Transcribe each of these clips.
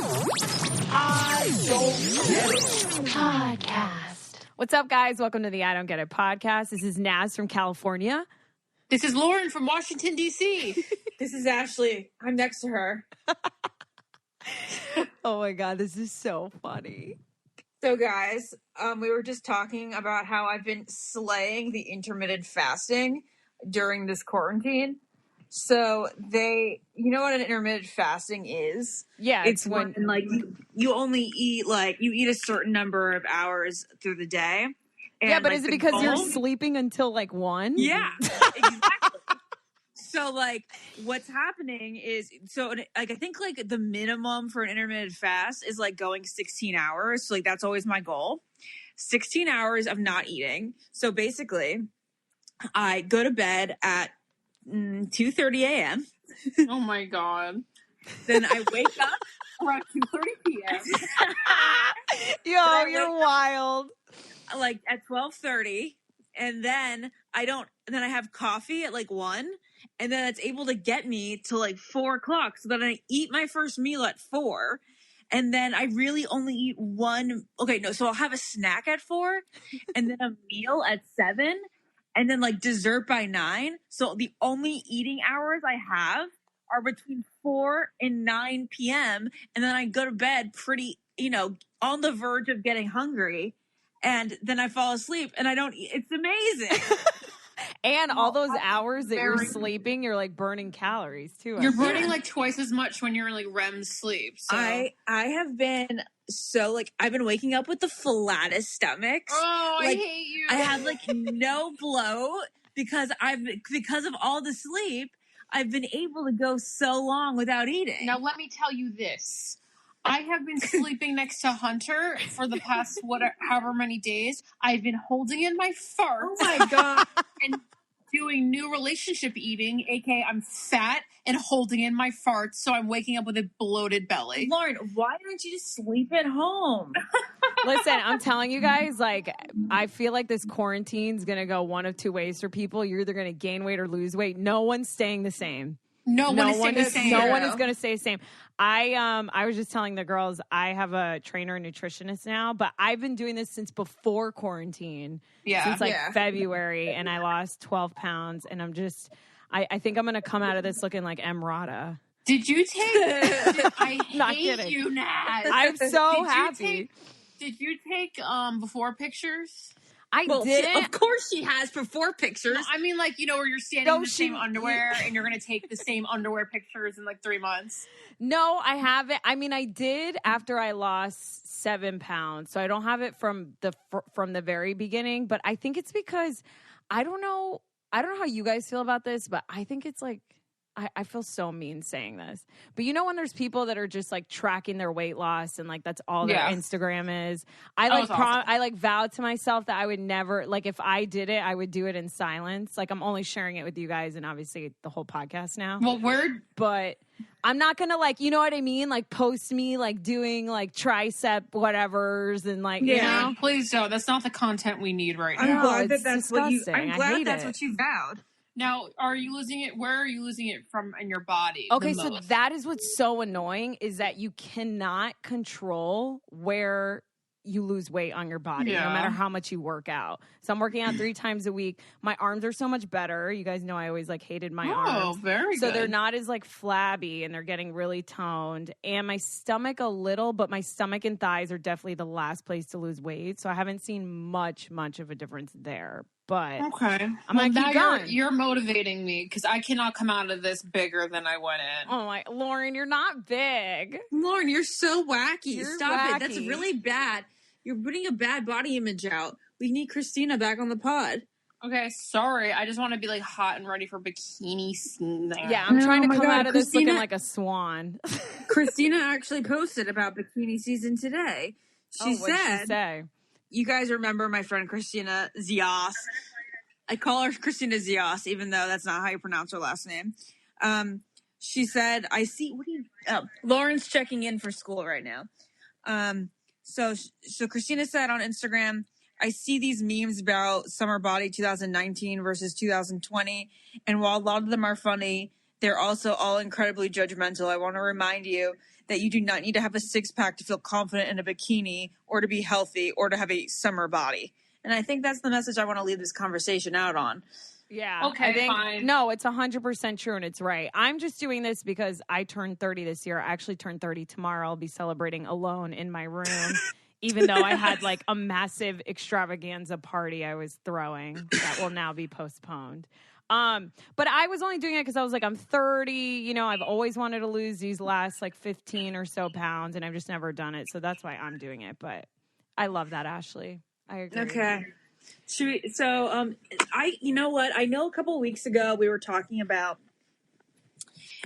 I Don't Get It Podcast. What's up, guys? Welcome to the I Don't Get It podcast. This is Naz from California. This is Lauren from Washington, D.C. This is Ashley. I'm next to her. Oh my God, this is so funny. So guys, we were just talking about how I've been slaying the intermittent fasting during this quarantine. So you know what an intermittent fasting is? Yeah, it's when like you only eat you eat a certain number of hours through the day. And, yeah, but is it because you're sleeping until 1? Yeah, exactly. So, what's happening is, I think, the minimum for an intermittent fast is, going 16 hours. So, that's always my goal. 16 hours of not eating. So, basically, I go to bed at 2:30 a.m. Oh, my God. Then I wake up around 2:30 p.m. Yo, you're wild. At 12:30. And then I have coffee at 1. And then it's able to get me to 4 o'clock. So then I eat my first meal at 4. And then I really only eat one. Okay, no. So I'll have a snack at 4 and then a meal at 7 and then dessert by 9. So the only eating hours I have are between 4 and 9 p.m. And then I go to bed pretty, on the verge of getting hungry. And then I fall asleep and I don't eat. It's amazing. And all those hours that you're sleeping, you're burning calories too. You're burning twice as much when you're in REM sleep. So. I have been I've been waking up with the flattest stomachs. Oh, I hate you. I have no bloat because of all the sleep. I've been able to go so long without eating. Now let me tell you this. I have been sleeping next to Hunter for the past however many days. I've been holding in my farts. Oh my God. And doing new relationship eating, aka I'm fat and holding in my farts, so I'm waking up with a bloated belly. Lauren, why don't you just sleep at home? Listen, I'm telling you guys, I feel like this quarantine's going to go one of two ways for people. You're either going to gain weight or lose weight. No one's staying the same. No one is going to stay the same. I was just telling the girls I have a trainer and nutritionist now, but I've been doing this since before quarantine. Yeah. Since February, and I lost 12 pounds, and I think I'm going to come out of this looking like Emrata. Did you take I Not hate kidding. you, Nat. I'm so happy. Did you take before pictures? I didn't. Of course she has before pictures. No, I mean, where you're standing in the same underwear and you're going to take the same underwear pictures in 3 months. No, I haven't. I mean, I did after I lost 7 pounds. So I don't have it from the very beginning, but I think it's because I don't know how you guys feel about this, but I think it's I feel so mean saying this, but when there's people that are just tracking their weight loss and that's all their Instagram is. I vowed to myself that I would never, if I did it, I would do it in silence. I'm only sharing it with you guys and obviously the whole podcast now. Well, but I'm not gonna you know what I mean? Post me doing tricep whatevers and you know. Please don't. That's not the content we need right I'm now. glad it's that's what you. disgusting. I'm glad that's it. what you vowed. Now, are you losing it? Where are you losing it from in your body? Okay, so that is what's so annoying is that you cannot control where you lose weight on your body, no matter how much you work out. So I'm working out 3 times a week. My arms are so much better. You guys know I always hated my arms. Oh, very good. So they're not as flabby and they're getting really toned. And my stomach a little, but my stomach and thighs are definitely the last place to lose weight. So I haven't seen much of a difference there. But okay, now you're motivating me because I cannot come out of this bigger than I went in. Oh my, Lauren, you're not big. Lauren, you're so wacky. You're Stop wacky. it. That's really bad. You're putting a bad body image out. We need Christina back on the pod. Okay, sorry. I just want to be hot and ready for bikini season. Yeah, I'm trying to come out of this looking like a swan. Christina actually posted about bikini season today. She said, you guys remember my friend Christina Zias. I call her Christina Zias, even though that's not how you pronounce her last name. She said, I see, Lauren's checking in for school right now. So Christina said on Instagram, I see these memes about summer body 2019 versus 2020. And while a lot of them are funny, they're also all incredibly judgmental. I want to remind you that you do not need to have a six-pack to feel confident in a bikini or to be healthy or to have a summer body. And I think that's the message I want to leave this conversation out on. Yeah. Okay, I think, fine. No, it's 100% true and it's right. I'm just doing this because I turned 30 this year. I actually turned 30 tomorrow. I'll be celebrating alone in my room, even though I had like a massive extravaganza party I was throwing that will now be postponed. But I was only doing it because I was like, I'm 30, you know, I've always wanted to lose these last like 15 or so pounds and I've just never done it. So that's why I'm doing it. But I love that, Ashley. I agree. Okay. You know what? I know a couple of weeks ago we were talking about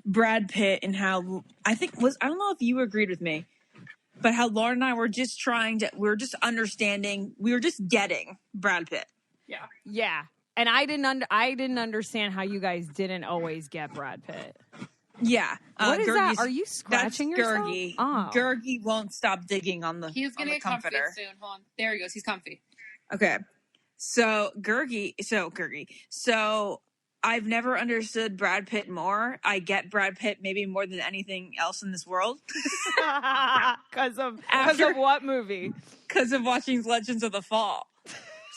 Brad Pitt and how I don't know if you agreed with me, but how Lauren and I were just we were just getting Brad Pitt. Yeah. Yeah. And I didn't understand how you guys didn't always get Brad Pitt. Yeah. What is that? Are you scratching that's yourself? Gergie. Oh. Gergie won't stop digging on the He's going to get comfy comforter. soon. Hold on. There he goes. He's comfy. Okay. So I've never understood Brad Pitt more. I get Brad Pitt maybe more than anything else in this world. Because of what movie? Because of watching Legends of the Fall.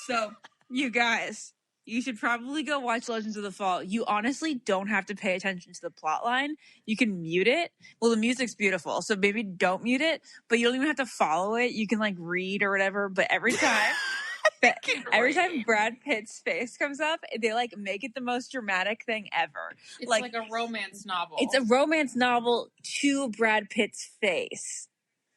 So, you guys, you should probably go watch Legends of the Fall. You honestly don't have to pay attention to the plot line. You can mute it. Well, the music's beautiful, so maybe don't mute it, but you don't even have to follow it. You can like read or whatever, but every time Brad Pitt's face comes up, they like make it the most dramatic thing ever. It's like a romance novel. It's a romance novel to Brad Pitt's face.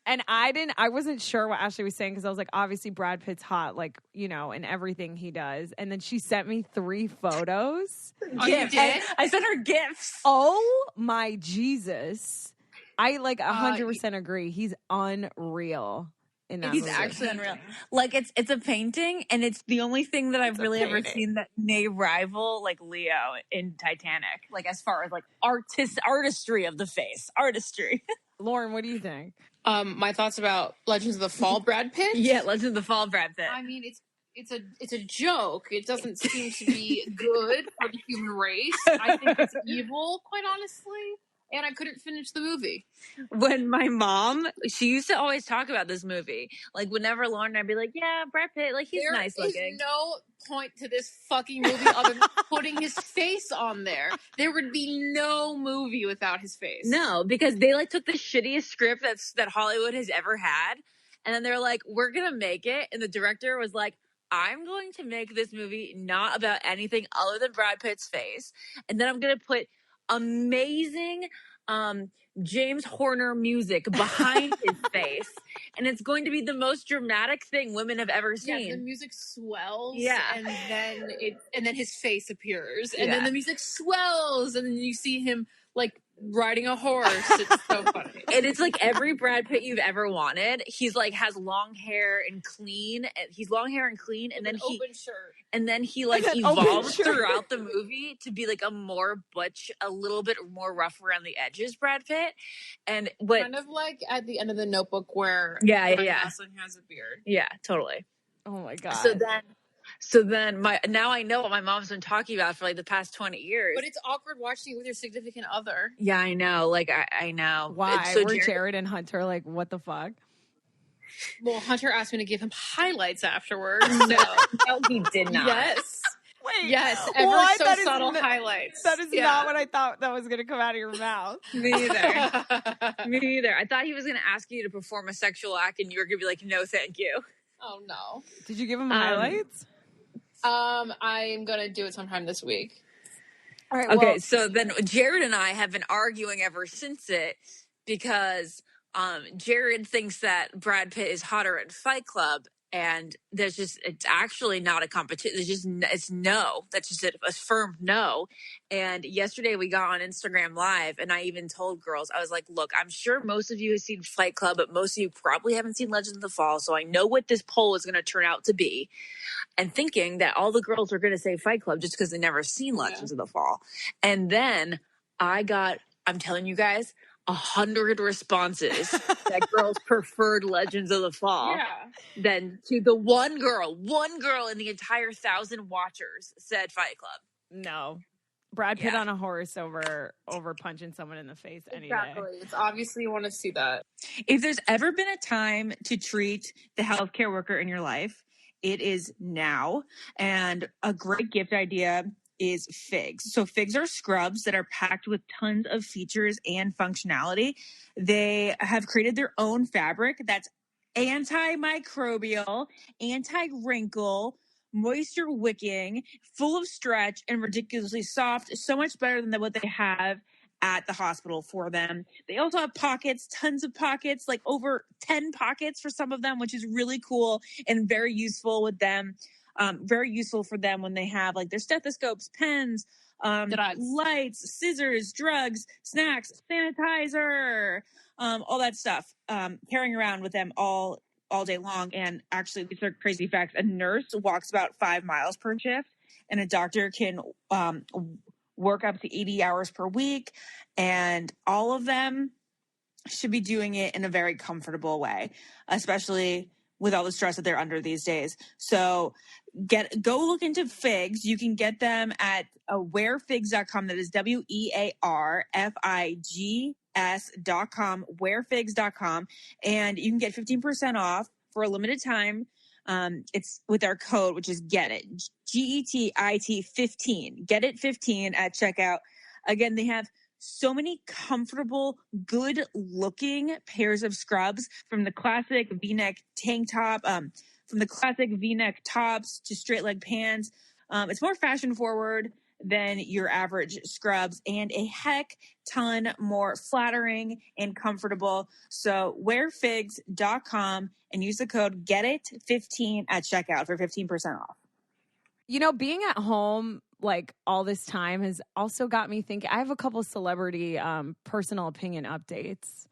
And I wasn't sure what Ashley was saying because I was like, obviously Brad Pitt's hot, like, you know, in everything he does. And then she sent me 3 photos. Oh, you did? I sent her gifts. Oh my Jesus. I like 100% agree. He's unreal in that He's movie. actually unreal. Like it's a painting, and it's the only thing that I've really ever seen that may rival like Leo in Titanic. Like as far as like artistry of the face, artistry. Lauren, what do you think? My thoughts about Legends of the Fall, Brad Pitt? Yeah, Legends of the Fall, Brad Pitt. I mean, it's a joke. It doesn't seem to be good for the human race. I think it's evil, quite honestly. And I couldn't finish the movie. When my mom, she used to always talk about this movie. Like whenever Lauren and I'd be like, yeah, Brad Pitt, like he's nice looking. There's no point to this fucking movie other than putting his face on there. There would be no movie without his face. No, because they like took the shittiest script that Hollywood has ever had. And then they're like, we're going to make it. And the director was like, I'm going to make this movie not about anything other than Brad Pitt's face. And then I'm going to put amazing James Horner music behind his face, and it's going to be the most dramatic thing women have ever seen. Yeah, the music swells, yeah, and then his face appears, and then the music swells, and then you see him like riding a horse. It's so funny. And it's like every Brad Pitt you've ever wanted. He's like has long hair and clean. He's long hair and clean, and then open shirt. And then he like evolves throughout the movie to be like a more butch, a little bit more rough around the edges Brad Pitt. And kind of like at the end of The Notebook where Gosling has a beard. Yeah, totally. Oh my God. So then now I know what my mom's been talking about for like the past 20 years. But it's awkward watching it with your significant other. Yeah, I know. Like I know. Why? Were Jared and Hunter like, what the fuck? Well, Hunter asked me to give him highlights afterwards. No, he did not. Yes. Wait. Yes. Subtle highlights. That is not what I thought that was going to come out of your mouth. Me either. Me either. I thought he was going to ask you to perform a sexual act and you were going to be like, no, thank you. Oh, no. Did you give him highlights? I'm going to do it sometime this week. All right. Okay. So then Jared and I have been arguing ever since it because Jared thinks that Brad Pitt is hotter at Fight Club, and it's actually not a competition. It's no. That's just a firm no. And yesterday we got on Instagram Live, and I even told girls, I was like, look, I'm sure most of you have seen Fight Club, but most of you probably haven't seen Legends of the Fall, so I know what this poll is going to turn out to be. And thinking that all the girls are going to say Fight Club just because they never seen Legends of the Fall. And then I'm telling you guys, 100 responses that girls preferred Legends of the Fall. Yeah. Then to the one girl in the entire 1,000 watchers said Fight Club. No. Brad Pitt Yeah. on a horse over punching someone in the face any day. Exactly. It's obviously you want to see that. If there's ever been a time to treat the healthcare worker in your life, it is now. And a great gift idea is figs. So figs are scrubs that are packed with tons of features and functionality. They have created their own fabric that's antimicrobial, anti-wrinkle, moisture wicking, full of stretch, and ridiculously soft. So much better than what they have at the hospital for them. They also have pockets, tons of pockets, like over 10 pockets for some of them, which is really cool and very useful with them. Very useful for them when they have like their stethoscopes, pens, lights, scissors, drugs, snacks, sanitizer, all that stuff. Carrying around with them all day long. And actually, these are crazy facts. A nurse walks about 5 miles per shift, and a doctor can work up to 80 hours per week, and all of them should be doing it in a very comfortable way, especially with all the stress that they're under these days. So go look into figs. You can get them at wearfigs.com. That is wearfigs.com, wearfigs.com, and you can get 15% off for a limited time. It's with our code, which is get it, GETIT 15, get it 15 at checkout. Again, they have so many comfortable, good looking pairs of scrubs, from the classic V-neck tank top, from the classic V-neck tops to straight leg pants. It's more fashion forward than your average scrubs, and a heck ton more flattering and comfortable. So wearfigs.com and use the code GETIT15 at checkout for 15% off. You know, being at home like all this time has also got me thinking. I have a couple celebrity personal opinion updates.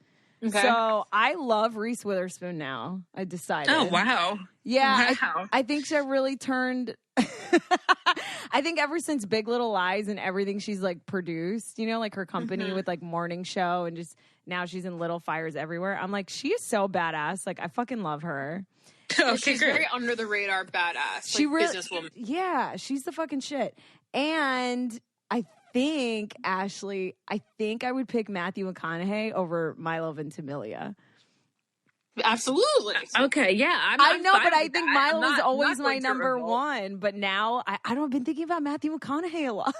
Okay. So I love Reese Witherspoon now. I decided. Oh, wow. Yeah. Wow. I think she really turned. I think ever since Big Little Lies and everything she's like produced, you know, like her company with like morning show, and just now she's in Little Fires Everywhere. I'm like, she is so badass. Like, I fucking love her. Okay, she's very under the radar badass. She really, businesswoman. Yeah, she's the fucking shit. And I think, Ashley, I would pick Matthew McConaughey over Milo Ventimiglia. Absolutely. Okay, yeah. I know, but I think Milo was always my number one. But now I don't have been thinking about Matthew McConaughey a lot.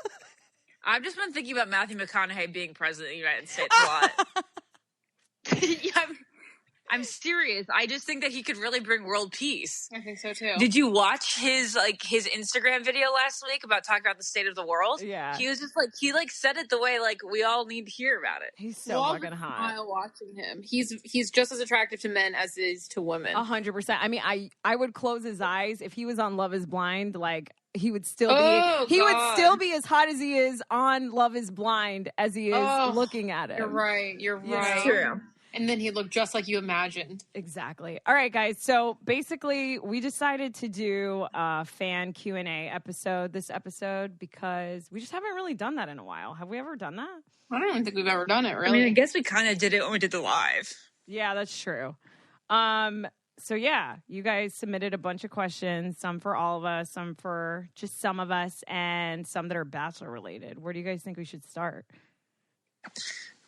I've just been thinking about Matthew McConaughey being president of the United States a lot. Yeah, I'm serious. I just think that he could really bring world peace. I think so too. Did you watch his Instagram video last week about talking about the state of the world? Yeah. He was just he said it the way we all need to hear about it. He's so fucking hot. While watching him, he's just as attractive to men as he is to women. 100%. I mean, I would close his eyes if he was on Love Is Blind. Like, he would still be would still be as hot as he is on Love Is Blind as he is looking at him. You're right. You're right. True. And then he looked just like you imagined. Exactly. All right, guys. So basically, we decided to do a fan Q&A episode this episode because we just haven't really done that in a while. Have we ever done that? I don't even think we've ever done it, really. I mean, I guess we kind of did it when we did the live. Yeah, that's true. So yeah, you guys submitted a bunch of questions, some for all of us, some for just some of us, and some that are Bachelor related. Where do you guys think we should start?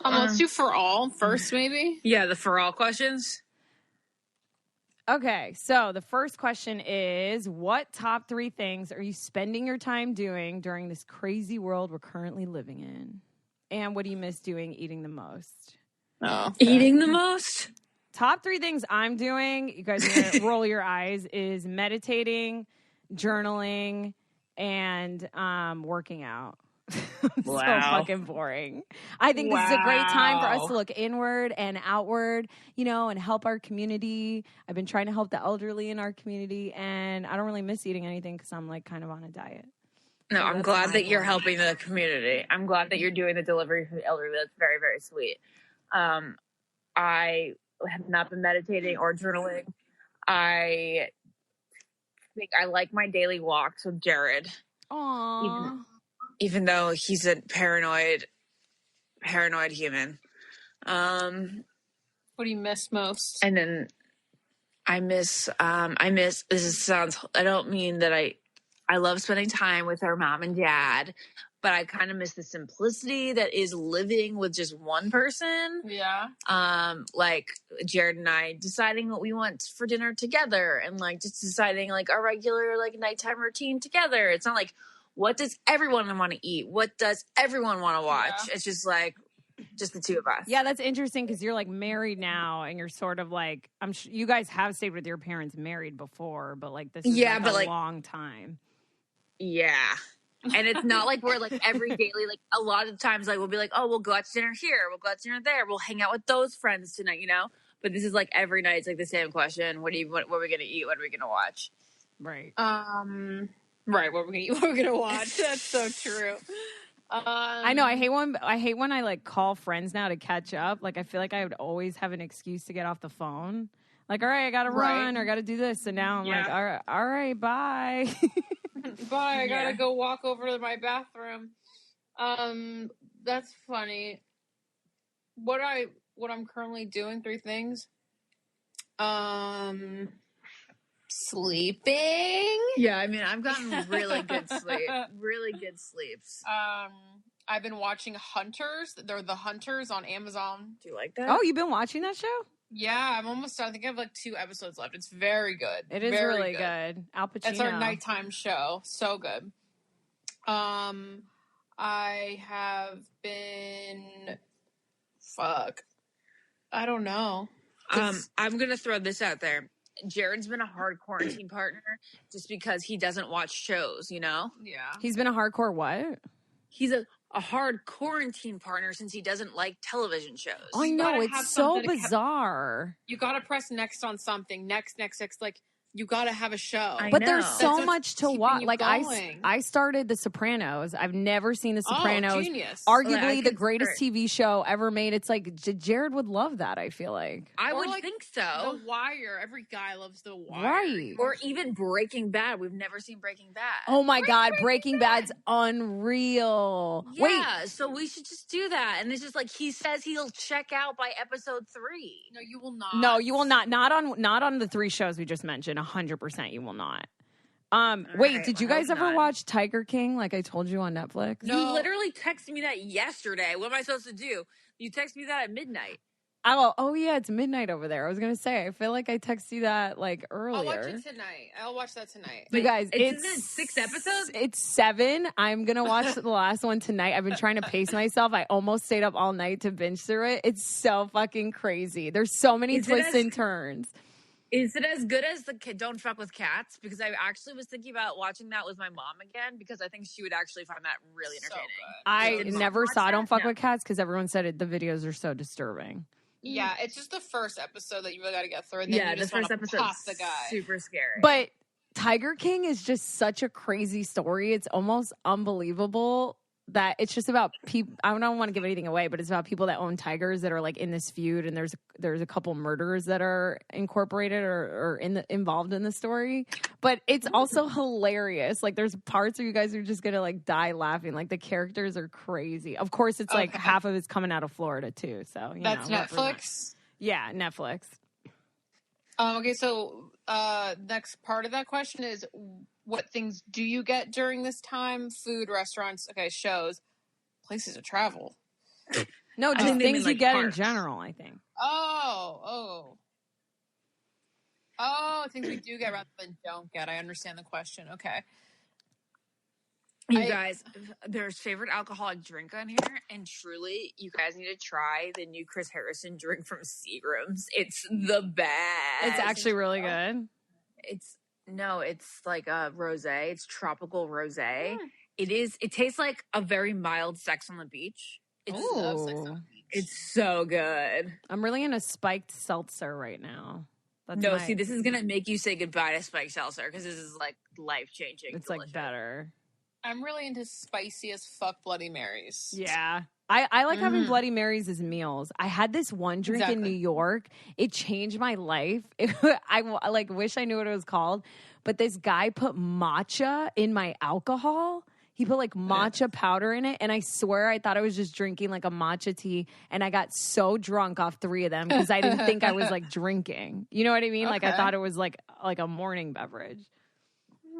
Let's do for all first, maybe. Yeah, the for all questions. Okay, so the first question is, what top 3 things are you spending your time doing during this crazy world we're currently living in? And what do you miss doing, eating the most? Oh, okay. Eating the most? Top 3 things I'm doing, you guys are going to roll your eyes, is meditating, journaling, and working out. Wow. So fucking boring. I think this is a great time for us to look inward and outward, you know, and help our community. I've been trying to help the elderly in our community, and I don't really miss eating anything because I'm like kind of on a diet. No, I'm glad that you're helping the community. I'm glad that you're doing the delivery for the elderly. That's very, very sweet. I have not been meditating or journaling. I think I like my daily walks with Jared. Aww. Even though he's a paranoid human. What do you miss most? And then I miss, I don't mean that I love spending time with our mom and dad, but I kind of miss the simplicity that is living with just one person. Yeah. Like Jared and I deciding what we want for dinner together, and like just deciding like our regular like nighttime routine together. It's not like, what does everyone want to eat? What does everyone want to watch? Yeah. It's just like just the two of us. Yeah, that's interesting because you're like married now, and you're sort of like you guys have stayed with your parents married before, but like this is but a long time. Yeah. And it's not like we're like every daily, like a lot of times like we'll be like, oh, we'll go out to dinner here, we'll go out to dinner there, we'll hang out with those friends tonight, you know? But this is like every night it's like the same question. What are we gonna eat? What are we gonna watch? Right. Right, what we're gonna eat, what we're gonna watch. That's so true. I know. I hate when I like call friends now to catch up. Like I feel like I would always have an excuse to get off the phone. Like, all right, I gotta run or I gotta do this. And now I'm like, all right, bye. Bye. I gotta go walk over to my bathroom. That's funny. What I'm currently doing, 3 things. Sleeping. Yeah, I mean, I've gotten really good sleep. Really good sleeps. I've been watching Hunters. They're the Hunters on Amazon. Do you like that? Oh, you've been watching that show? Yeah, I'm almost done. I think I have like 2 episodes left. It's very good. It is very really good. Al Pacino. It's our nighttime show. So good. I have been. Fuck. I don't know. I'm gonna throw this out there. Jared's been a hard quarantine partner just because he doesn't watch shows, you know? Yeah. He's been a hardcore what? He's a hard quarantine partner since he doesn't like television shows. Oh, I know. gotta It's have so something to bizarre. You gotta press next on something. Next. Like, you gotta have a show. But know. there's That's so what's much to keeping watch. you Like going. I started The Sopranos. I've never seen The Sopranos. Oh, genius. Arguably I the can greatest start. TV show ever made. It's like Jared would love that. I feel like. I Or would like think so. The Wire. Every guy loves The Wire. Right. Or even Breaking Bad. We've never seen Breaking Bad. Oh my God, Breaking Bad's unreal. Yeah, Wait, so we should just do that. And it's just like he says he'll check out by episode 3. No, you will not. no, you will not. Not on the 3 shows we just mentioned. 100%, you will not. Wait, right, did you I hope guys ever not. watch Tiger King? Like I told you on Netflix. No. You literally texted me that yesterday. What am I supposed to do? You texted me that at midnight. Oh yeah, it's midnight over there. I was gonna say. I feel like I texted you that like earlier. I'll watch it tonight. I'll watch that tonight. You guys, Isn't it 6 episodes? It's 7. I'm gonna watch the last one tonight. I've been trying to pace myself. I almost stayed up all night to binge through it. It's so fucking crazy. There's so many twists and turns. Is it as good as the kid Don't Fuck with Cats? Because I actually was thinking about watching that with my mom again because I think she would actually find that really So entertaining. good. I Did Mom never watch saw that? Don't Fuck No. with Cats because everyone said the videos are so disturbing. Yeah, it's just the first episode that you really got to get through. And then you The just first want to episode pop the guy. super scary. But Tiger King is just such a crazy story. It's almost unbelievable that it's just about people. I don't want to give anything away, but it's about people that own tigers that are like in this feud, and there's a couple murders that are incorporated or involved in the story. But it's also hilarious. Like there's parts where you guys are just gonna like die laughing. Like the characters are crazy. Of course, it's like half of it's coming out of Florida too. So That's represent. Netflix. Yeah, Netflix. Okay, so next part of that question is, what things do you get during this time? Food, restaurants, okay, shows, places to travel. No, I just think they things mean, you like, get in parks. general. I think. Oh, things we do get rather than don't get. I understand the question. Okay. You guys, there's favorite alcoholic drink on here, and truly, you guys need to try the new Chris Harrison drink from Seagram's. It's the best. It's actually really good. It's like a rosé. It's tropical rosé. It tastes like a very mild Sex on the Beach. It's love Sex on the Beach. It's so good. I'm really in a spiked seltzer right now. That's See, this is gonna make you say goodbye to spiked seltzer because this is like life changing. It's like better. I'm really into spicy as fuck Bloody Marys. Yeah. I like having Bloody Marys as meals. I had this one drink in New York. It changed my life. I like wish I knew what it was called. But this guy put matcha in my alcohol. He put like matcha powder in it. And I swear I thought I was just drinking like a matcha tea. And I got so drunk off 3 of them because I didn't think I was like drinking. You know what I mean? Like I thought it was like a morning beverage.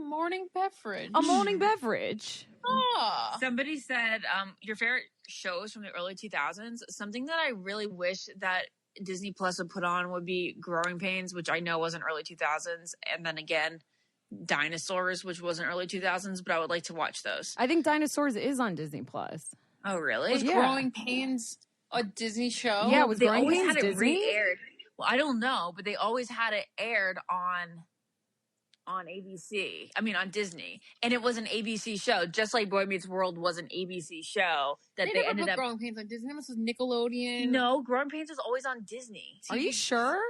morning beverage? A morning beverage. Ah. Somebody said your favorite shows from the early 2000s. Something that I really wish that Disney Plus would put on would be Growing Pains, which I know wasn't early 2000s, and then again Dinosaurs, which wasn't early 2000s, but I would like to watch those. I think Dinosaurs is on Disney Plus. Oh, really? Was Yeah. Growing Pains a Disney show? Yeah, was they Growing always Pains had it Disney? re-aired. Well, I don't know, but they always had it aired on ABC. I mean, on Disney, and it was an ABC show, just like Boy Meets World was an ABC show that they never ended put up. Growing Pains on Disney. This was Nickelodeon. No, Growing Pains was always on Disney. Are you sure?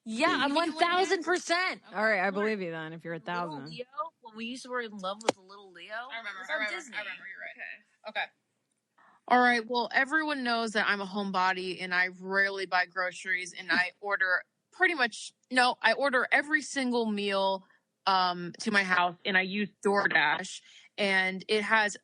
Yeah, I'm 1000%. All right, I believe you then. If you're Little 1,000. Leo, when we used to were in love with Little Leo. I remember. It was I on remember. Disney. I remember. You're right. Okay. All right. Well, everyone knows that I'm a homebody and I rarely buy groceries, and I order I order every single meal to my house, and I use DoorDash, and it has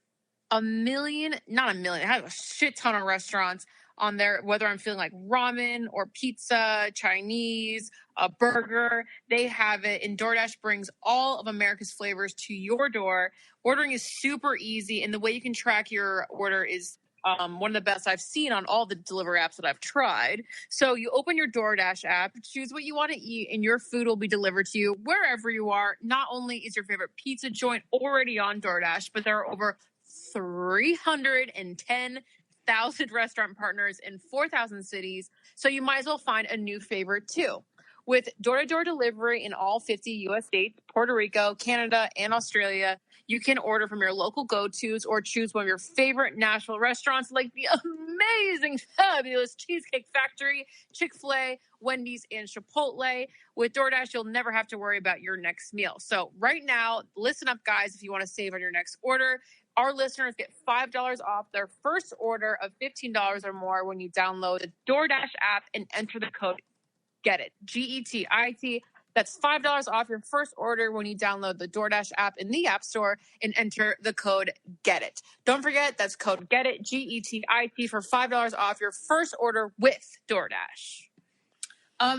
it has a shit ton of restaurants on there, whether I'm feeling like ramen or pizza, Chinese, a burger, they have it. And DoorDash brings all of America's flavors to your door. Ordering is super easy, and the way you can track your order is one of the best I've seen on all the delivery apps that I've tried. So you open your DoorDash app, choose what you want to eat, and your food will be delivered to you wherever you are. Not only is your favorite pizza joint already on DoorDash, but there are over 310,000 restaurant partners in 4,000 cities. So you might as well find a new favorite too. With door-to-door delivery in all 50 U.S. states, Puerto Rico, Canada, and Australia, you can order from your local go-tos or choose one of your favorite national restaurants like the amazing, fabulous Cheesecake Factory, Chick-fil-A, Wendy's, and Chipotle. With DoorDash, you'll never have to worry about your next meal. So right now, listen up, guys, if you want to save on your next order. Our listeners get $5 off their first order of $15 or more when you download the DoorDash app and enter the code GETIT, GETIT. That's $5 off your first order when you download the DoorDash app in the App Store and enter the code GETIT. Don't forget, that's code GETIT, GETIT, for $5 off your first order with DoorDash.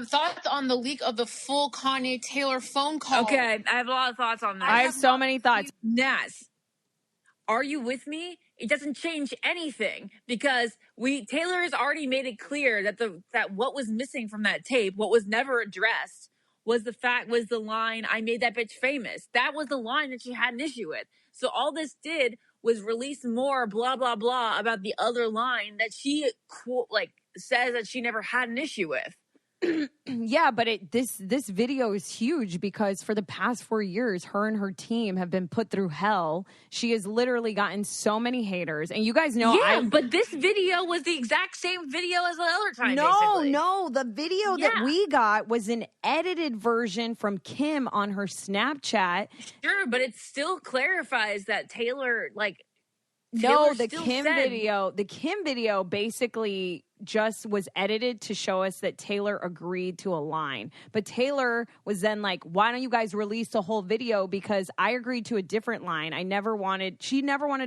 Thoughts on the leak of the full Kanye Taylor phone call? Okay, I have a lot of thoughts on that. I have so many thoughts. Naz, are you with me? It doesn't change anything because Taylor has already made it clear that what was missing from that tape, what was never addressed, was the line, "I made that bitch famous." That was the line that she had an issue with. So all this did was release more blah blah blah about the other line that she says that she never had an issue with. Yeah, but this video is huge because for the past 4 years, her and her team have been put through hell. She has literally gotten so many haters, and you guys know. Yeah, but this video was the exact same video as the other time. No, the video that we got was an edited version from Kim on her Snapchat. Sure, but it still clarifies that Taylor The Kim video basically just was edited to show us that Taylor agreed to a line. But Taylor was then like, why don't you guys release the whole video? Because I agreed to a different line. She never wanted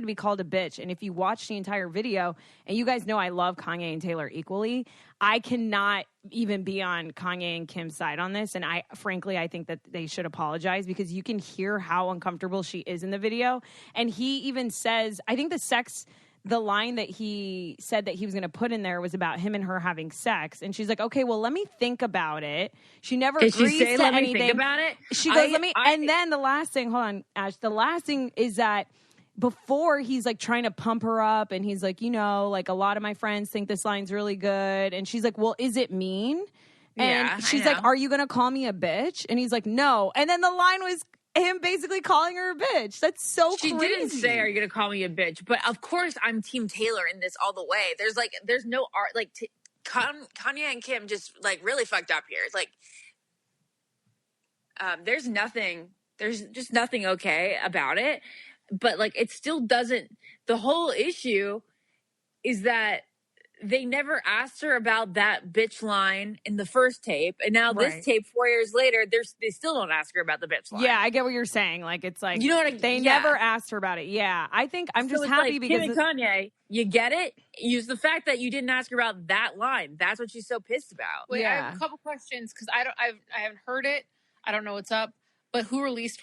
to be called a bitch. And if you watch the entire video, and you guys know I love Kanye and Taylor equally, I cannot even be on Kanye and Kim's side on this. And I think that they should apologize because you can hear how uncomfortable she is in the video. And he even says, I think the line that he said that he was going to put in there was about him and her having sex. And she's like, okay, well, let me think about it. She never agrees to let anything. Me think about it? She goes, and then the last thing, hold on, Ash, the last thing is that before he's like trying to pump her up and he's like, a lot of my friends think this line's really good. And she's like, well, is it mean? And she's like, are you going to call me a bitch? And he's like, no. And then the line was him basically calling her a bitch. That's so crazy. She didn't say, are you going to call me a bitch? But of course I'm Team Taylor in this all the way. There's no art. Kanye and Kim just really fucked up here. It's there's just nothing okay about it. But it still doesn't, the whole issue is that they never asked her about that bitch line in the first tape. And now this tape 4 years later, they still don't ask her about the bitch line. Yeah, I get what you're saying. You know what they never asked her about it. Yeah, I think I'm just happy because Kim and Kanye, you get it? Use the fact that you didn't ask her about that line. That's what she's so pissed about. Wait, I have a couple questions because I haven't heard it. I don't know what's up. But who released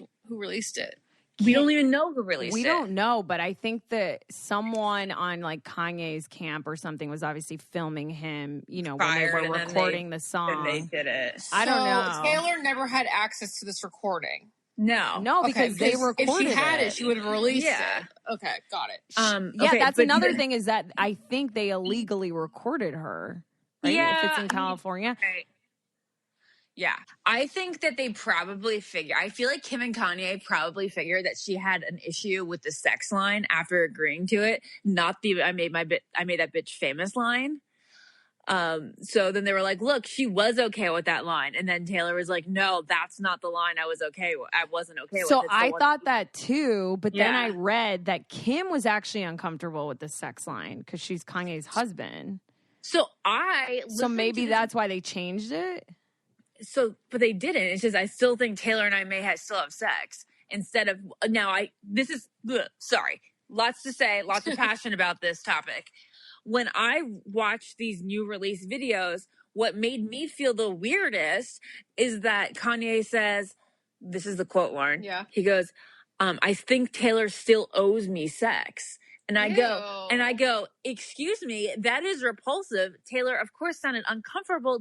it? We don't even know who released it. We don't know, but I think that someone on like Kanye's camp or something was obviously filming him, you know, when they were recording the song. And they did it. I don't know. Taylor never had access to this recording. No, because they recorded if she had it. it, she would have released Yeah. it. Okay, got it. Yeah, okay, that's but another thing is that I think they illegally recorded her. Right? Yeah, If it's in California. Right. Yeah, I think that they probably I feel like Kim and Kanye probably figured that she had an issue with the sex line after agreeing to it, not the I made that bitch famous line. So then they were like, look, she was okay with that line. And then Taylor was like, no, that's not the line I wasn't okay with. So I thought that too, but then Yeah. I read that Kim was actually uncomfortable with the sex line because she's Kanye's husband. So maybe that's why they changed it. But they didn't. It's just I still think Taylor and I still have sex instead of sorry, lots to say, lots of passion about this topic. When I watch these new release videos, what made me feel the weirdest is that Kanye says, this is the quote, Lauren. Yeah. He goes, I think Taylor still owes me sex. And I go, excuse me, that is repulsive. Taylor, of course, sounded uncomfortable.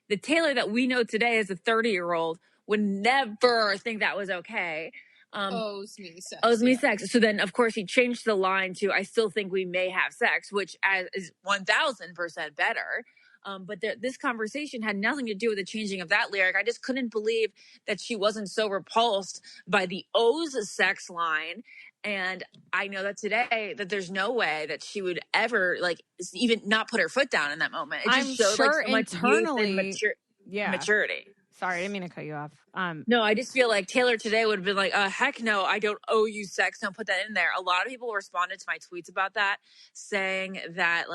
The Taylor that we know today as a 30-year-old would never think that was okay. Owes me sex. So then, of course, he changed the line to, I still think we may have sex, which is 1,000% better. But this conversation had nothing to do with the changing of that lyric. I just couldn't believe that she wasn't so repulsed by the owes sex line. And I know that today that there's no way that she would ever even not put her foot down in that moment. It just showed sure so much internally, youth and maturity. Sorry, I didn't mean to cut you off. No, I just feel like Taylor today would have been like, heck no, I don't owe you sex. Don't put that in there. A lot of people responded to my tweets about that, saying that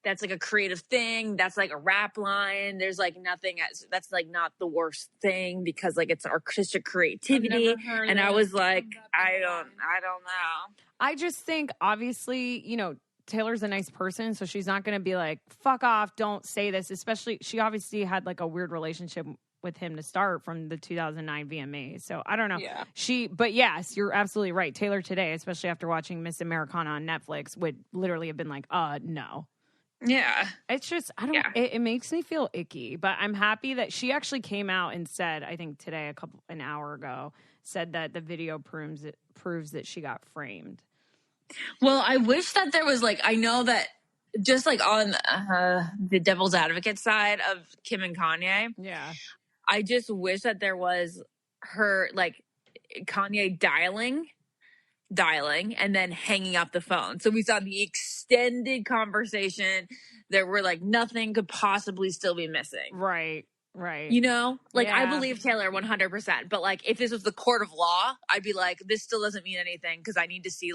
that's like a creative thing. That's like a rap line. There's like nothing that's like not the worst thing because like it's artistic creativity. And I was like, I don't know. I just think obviously, you know, Taylor's a nice person, so she's not going to be like, fuck off, don't say this. Especially, she obviously had like a weird relationship with him to start from the 2009 VMAs. So I don't know. Yeah. But yes, you're absolutely right. Taylor today, especially after watching Miss Americana on Netflix, would literally have been like, no. Yeah. It's just, it makes me feel icky, but I'm happy that she actually came out and said, I think today, an hour ago, said that the video proves that she got framed. Well, I wish that there was I know that just on the devil's advocate side of Kim and Kanye. Yeah. I just wish that there was her Kanye dialing and then hanging up the phone. So we saw the extended conversation that were nothing could possibly still be missing. Right. Right. You know, Yeah. I believe Taylor 100%, but if this was the court of law, I'd be like, this still doesn't mean anything because I need to see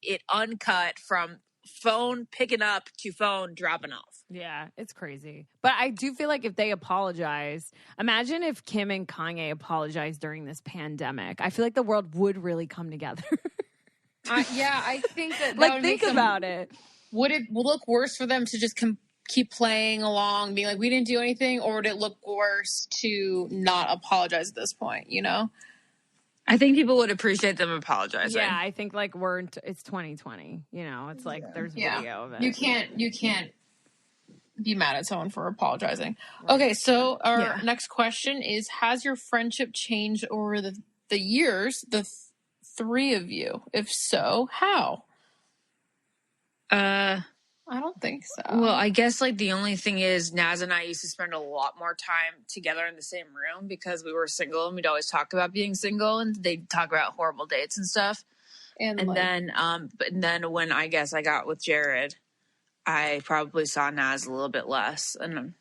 it uncut from phone picking up to phone dropping off. Yeah, it's crazy. But I do feel like if they apologize, imagine if Kim and Kanye apologized during this pandemic. I feel like the world would really come together. Yeah, I think that think about it. Would it look worse for them to just keep playing along, being like, we didn't do anything, or would it look worse to not apologize at this point, you know? I think people would appreciate them apologizing. Yeah, I think it's 2020, you know, it's there's video of it. You can't be mad at someone for apologizing. Right. Okay, so our next question is, has your friendship changed over the years, the three of you? If so, how? I don't think so. Well, I guess the only thing is Naz and I used to spend a lot more time together in the same room because we were single and we'd always talk about being single and they'd talk about horrible dates and stuff. And then when I guess I got with Jared, I probably saw Naz a little bit less. And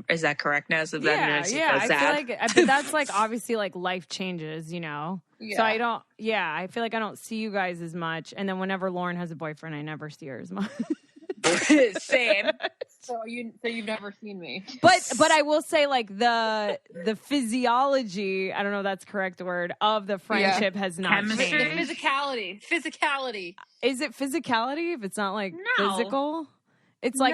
is that correct, Naz? Yeah. I feel but that's obviously life changes, you know? Yeah. So I feel like I don't see you guys as much. And then whenever Lauren has a boyfriend, I never see her as much. Same. So you've never seen me. But I will say the physiology, I don't know if that's the correct word, of the friendship has not changed. Physicality. Is it physicality if it's not physical? It's like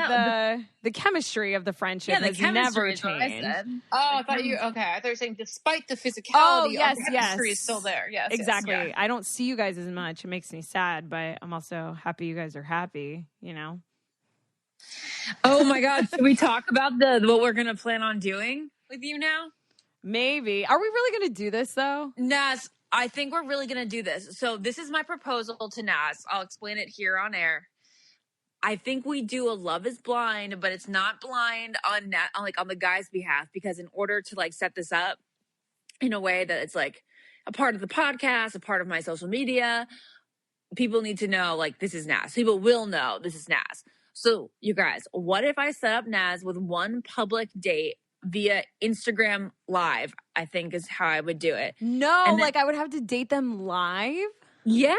the chemistry of the friendship has never changed. I thought you were saying despite the physicality, yes, the chemistry is still there. Yes, exactly. Yes, yeah. I don't see you guys as much. It makes me sad, but I'm also happy you guys are happy. You know. Oh my God! Should we talk about what we're gonna plan on doing with you now? Maybe. Are we really gonna do this though? Naz, I think we're really gonna do this. So this is my proposal to Naz. I'll explain it here on air. I think we do a Love is Blind, but it's not blind on the guy's behalf, because in order to like set this up in a way that it's like a part of the podcast, a part of my social media, people need to know like this is Naz. People will know this is Naz. So you guys, what if I set up Naz with one public date via Instagram Live? I think is how I would do it. No, I would have to date them live? Yeah.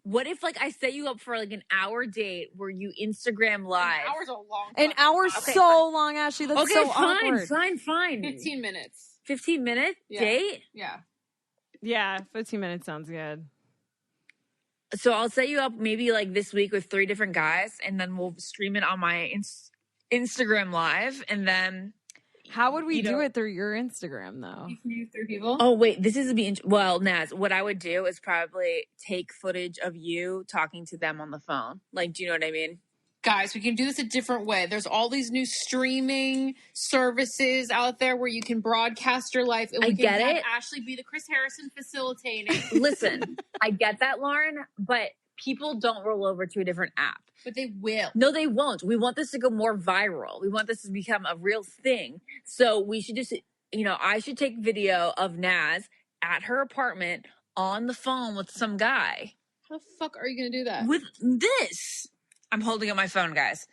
What if I set you up for like an hour date where you Instagram Live? An hour's a long time. An hour's so long, Ashley. That's so awkward. Fine. 15 minutes. 15 minute date? Yeah. Yeah, 15 minutes sounds good. So I'll set you up maybe like this week with 3 different guys, and then we'll stream it on my Instagram Live, and then... How would we do it through your Instagram, though? You can do 3 people. Oh, wait. This is well, Naz, what I would do is probably take footage of you talking to them on the phone. Like, do you know what I mean? Guys, we can do this a different way. There's all these new streaming services out there where you can broadcast your life. And we can have Ashley be the Chris Harrison facilitating. Listen, I get that, Lauren, but people don't roll over to a different app. But they will. No, they won't. We want this to go more viral. We want this to become a real thing. So we should just, I should take video of Naz at her apartment on the phone with some guy. How the fuck are you going to do that? With this. I'm holding up my phone, guys.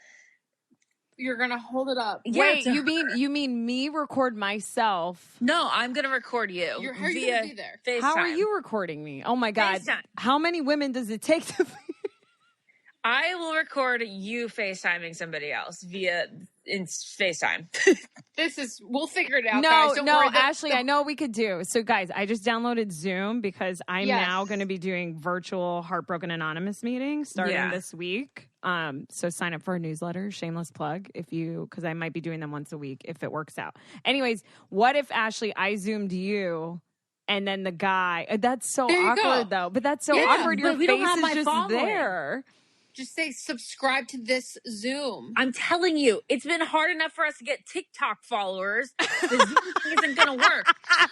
You're going to hold it up. Wait, you mean me record myself? No, I'm going to record you. How are you going to be there? FaceTime. How are you recording me? Oh my God. FaceTime. How many women does it take to... I will record you FaceTiming somebody else via FaceTime. We'll figure it out, guys. Don't worry. Ashley, I know what we could do. So guys, I just downloaded Zoom because I'm now going to be doing virtual Heartbroken Anonymous meetings starting this week. So sign up for a newsletter, shameless plug, because I might be doing them once a week if it works out. Anyways, what if, Ashley, I Zoomed you and then the guy, that's so awkward though, but that's so awkward. Your face is just there. Just say subscribe to this Zoom. I'm telling you, it's been hard enough for us to get TikTok followers. The Zoom thing isn't going to work.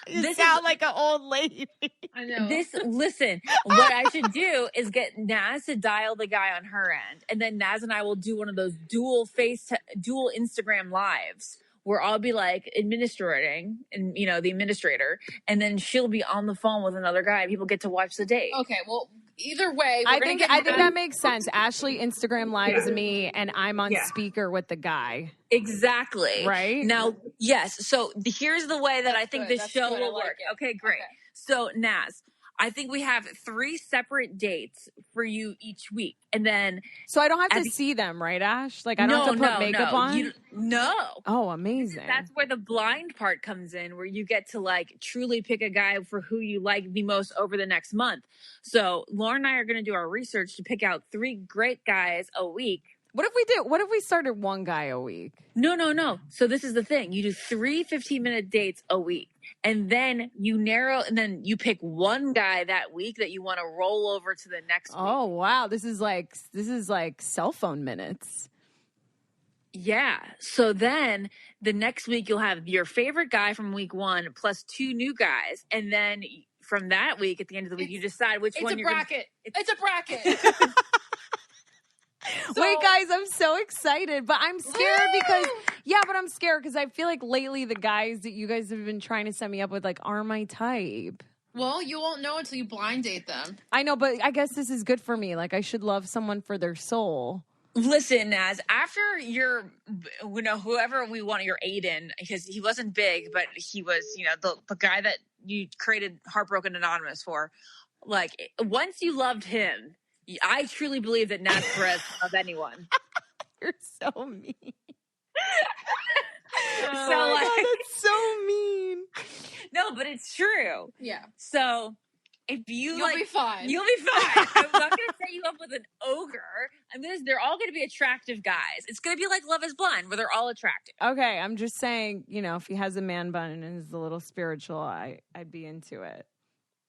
You sound like an old lady. I know. Listen, what I should do is get Naz to dial the guy on her end. And then Naz and I will do one of those dual Instagram lives where I'll be like administrating and, the administrator. And then she'll be on the phone with another guy. People get to watch the date. Okay, well, either way, I think that makes sense. Ashley Instagram lives me, and I'm on speaker with the guy. Exactly. Right? Now, yes. So here's the way that I think this show will work. Okay, great. Okay. So, Naz, I think we have 3 separate dates for you each week. And then... So I don't have to see them, right, Ash? I don't have to put makeup on? No. Oh, amazing. That's where the blind part comes in, where you get to, truly pick a guy for who you like the most over the next month. So Lauren and I are going to do our research to pick out 3 great guys a week. What if we started one guy a week? No. So this is the thing. You do 3 15-minute dates a week. And then you narrow, and then you pick one guy that week that you want to roll over to the next week. Oh, wow. This is like cell phone minutes. Yeah. So then the next week you'll have your favorite guy from week 1 plus 2 new guys. And then from that week, at the end of the week, you decide which one you're going to... It's a bracket. So, wait, guys, I'm so excited, but I'm scared I'm scared because I feel like lately the guys that you guys have been trying to set me up with are my type. Well, you won't know until you blind date them. I know, but I guess this is good for me. I should love someone for their soul. Listen, Naz, after whoever we want your Aiden, because he wasn't big, but he was, the guy that you created Heartbroken Anonymous for, once you loved him, I truly believe that Naz Perez of anyone. You're so mean. God, that's so mean. No, but it's true. Yeah. So if You'll be fine. You'll be fine. I'm not going to set you up with an ogre. They're all going to be attractive guys. It's going to be like Love is Blind, where they're all attractive. Okay, I'm just saying, if he has a man bun and is a little spiritual, I'd be into it.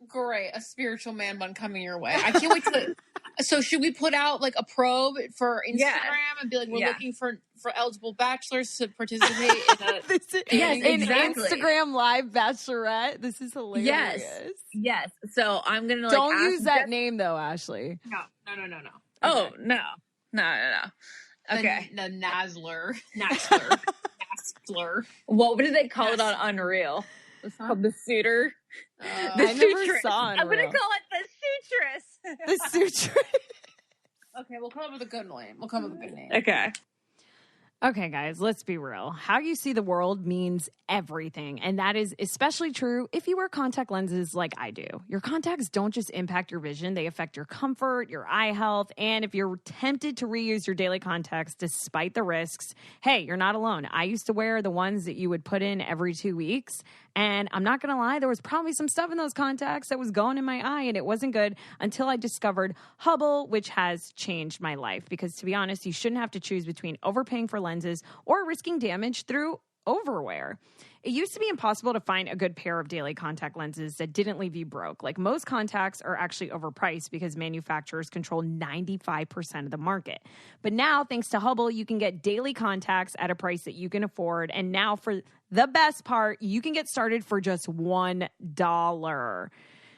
Great, a spiritual man bun coming your way. I can't wait to. So should we put out like a probe for Instagram and be like, we're looking for eligible bachelors to participate in a Instagram live bachelorette? This is hilarious. Yes. So I'm gonna don't use that name though, Ashley. No. Oh no. Okay. The Nazzler. What did they call it on Unreal? It's called the suitor. I never saw Unreal. I'm gonna call it the sutress. The sutress. Okay, we'll come up with a good name. Okay. Okay, guys, let's be real. How you see the world means everything. And that is especially true if you wear contact lenses like I do. Your contacts don't just impact your vision, they affect your comfort, your eye health. And if you're tempted to reuse your daily contacts despite the risks, hey, you're not alone. I used to wear the ones that you would put in every 2 weeks. And I'm not going to lie, there was probably some stuff in those contacts that was going in my eye and it wasn't good until I discovered Hubble, which has changed my life. Because to be honest, you shouldn't have to choose between overpaying for lenses or risking damage through overwear. It used to be impossible to find a good pair of daily contact lenses that didn't leave you broke. Like most contacts are actually overpriced because manufacturers control 95% of the market. But now, thanks to Hubble, you can get daily contacts at a price that you can afford. And now for the best part, you can get started for just $1.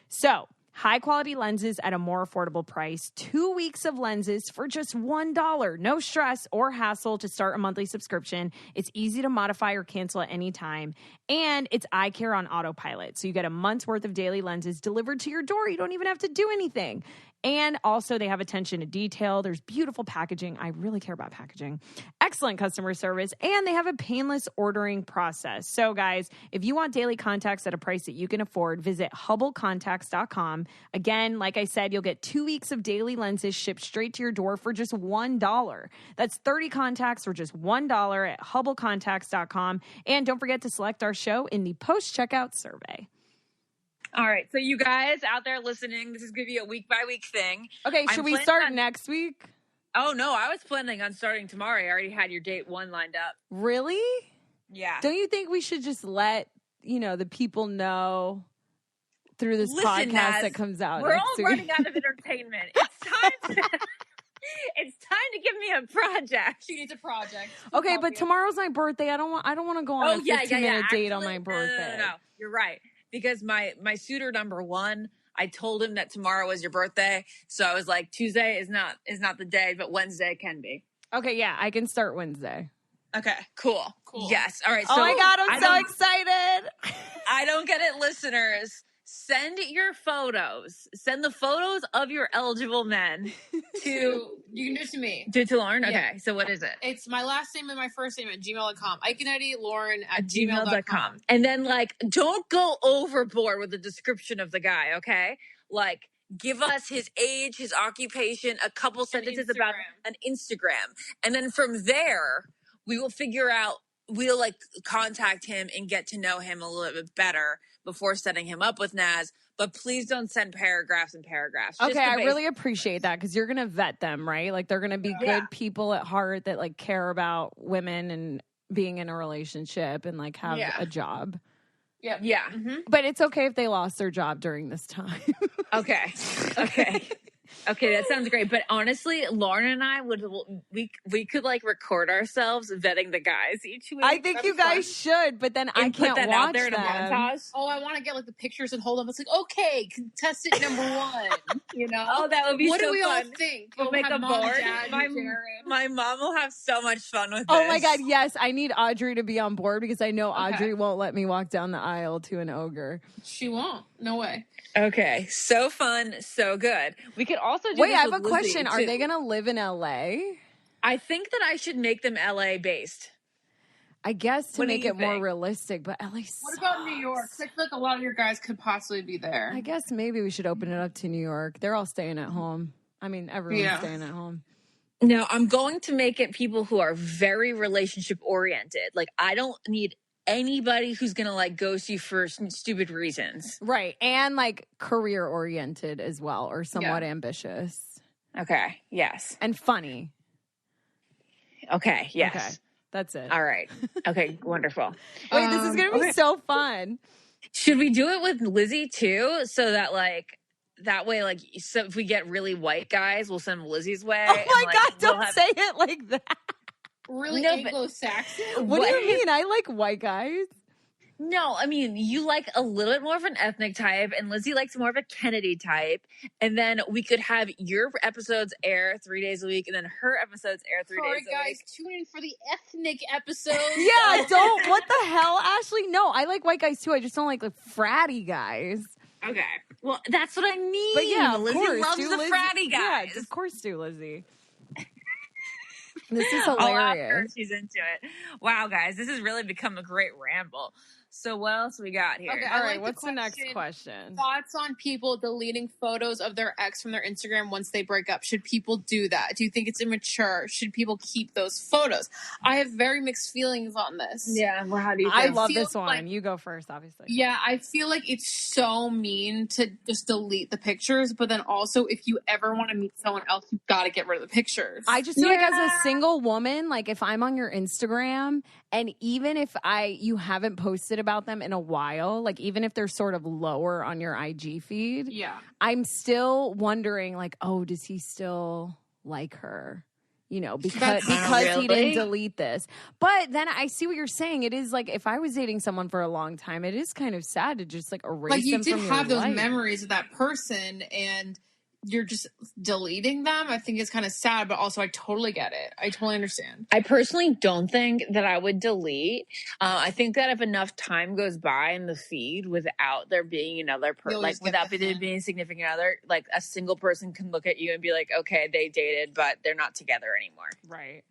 So, high-quality lenses at a more affordable price. 2 weeks of lenses for just $1. No stress or hassle to start a monthly subscription. It's easy to modify or cancel at any time. And it's eye care on autopilot. So you get a month's worth of daily lenses delivered to your door. You don't even have to do anything. And also, they have attention to detail. There's beautiful packaging. I really care about packaging. Excellent customer service. And they have a painless ordering process. So, guys, if you want daily contacts at a price that you can afford, visit HubbleContacts.com. Again, like I said, you'll get 2 weeks of daily lenses shipped straight to your door for just $1. That's 30 contacts for just $1 at HubbleContacts.com. And don't forget to select our show in the post-checkout survey. All right, so you guys out there listening, this is going to be a week-by-week thing. Okay, should we start next week? Oh, no, I was planning on starting tomorrow. I already had your date 1 lined up. Really? Yeah. Don't you think we should just let, the people know through this podcast that comes out We're next all week? Running out of entertainment. It's time to give me a project. She needs a project. Okay, but tomorrow's my birthday. I don't want to go on a 15-minute date on my birthday. No, you're right. Because my suitor number 1, I told him that tomorrow was your birthday. So I was like, Tuesday is not the day, but Wednesday can be. Okay, yeah, I can start Wednesday. Okay, cool. Yes. All right. So oh my God, I'm so excited. I don't get it, listeners. Send your photos. Send the photos of your eligible men to... You can do it to me. Do it to Lauren? Okay, Yeah. So what is it? It's my last name and my first name at gmail.com. Lauren@gmail.com. And then, don't go overboard with the description of the guy, okay? Give us his age, his occupation, a couple sentences about an Instagram. And then from there, we will figure out, we'll contact him and get to know him a little bit better before setting him up with Naz. But please don't send paragraphs and paragraphs. Okay, I really appreciate that because you're going to vet them, right? They're going to be good people at heart that care about women and being in a relationship and have a job. Yeah. Mm-hmm. But it's okay if they lost their job during this time. Okay, that sounds great. But honestly, Lauren and I we could record ourselves vetting the guys each week. I think you guys should, but then I can't put that watch out there in a them. montage. Oh, I want to get the pictures and hold them. It's okay, contestant number 1. Oh, that would be what so do we fun. all think? We'll make a have Mom, board. Dad, My mom will have so much fun with this. Oh my God, yes. I need Audrey to be on board because I know Audrey won't let me walk down the aisle to an ogre. She won't. No way. Okay, so fun, so good. We could also do Wait, this I have with a question. Lizzie, Are too. they going to live in LA? I think that I should make them LA based. I guess to What do make you it more think? realistic, but LA sucks. What about New York? I feel like a lot of your guys could possibly be there. I guess maybe we should open it up to New York. They're all staying at home. I mean, everyone's staying at home. No, I'm going to make it people who are very relationship oriented. I don't need anybody who's gonna like ghost you for stupid reasons. Right. And like career oriented as well, or somewhat ambitious. Okay. Yes. And funny. Okay. Yes. Okay. That's it. All right. Okay. Wonderful. Wait, this is going to be so fun. Should we do it with Lizzie too? So that like, that way, like, so if we get really white guys, we'll send them Lizzie's way. Oh my and, God, don't say it like that. Really No, Anglo-Saxon? What do you mean? I like white guys. No, I mean, you like a little bit more of an ethnic type, and Lizzie likes more of a Kennedy type. And then we could have your episodes air 3 days a week, and then her episodes air 3 days a week. Sorry, guys, tune in for the ethnic episodes. Yeah, don't. What the hell, Ashley? No, I like white guys too. I just don't like fratty guys. Okay. Well, that's what I mean. But yeah, of Lizzie course, loves do the Lizzie. fratty guys. Yeah, of course do, Lizzie. This is I'll ask her hilarious. if she's into it. Wow, guys, this has really become a great ramble. So what else we got here? Okay, All I right, like what's the next question? Thoughts on people deleting photos of their ex from their Instagram once they break up? Should people do that? Do you think it's immature? Should people keep those photos? I have very mixed feelings on this. Yeah, well, how do you I think? love feel this one. like- You go first, obviously. Yeah, I feel like it's so mean to just delete the pictures, but then also if you ever want to meet someone else, you've got to get rid of the pictures. I just feel like as a single woman, like if I'm on your Instagram and even if you haven't posted about them in a while, like even if they're sort of lower on your IG feed, yeah. I'm still wondering like, oh, does he still like her? You know, because he didn't delete this. But then I see what you're saying. It is like if I was dating someone for a long time, it is kind of sad to just like erase Like you them did from have your those life. memories of that person and you're just deleting them. I think it's kind of sad, but also I totally get it. I totally understand. I personally don't think that I would delete. I think that if enough time goes by in the feed without there being another person, like without there being a significant other, like a single person can look at you and be like, okay, they dated, but they're not together anymore. Right.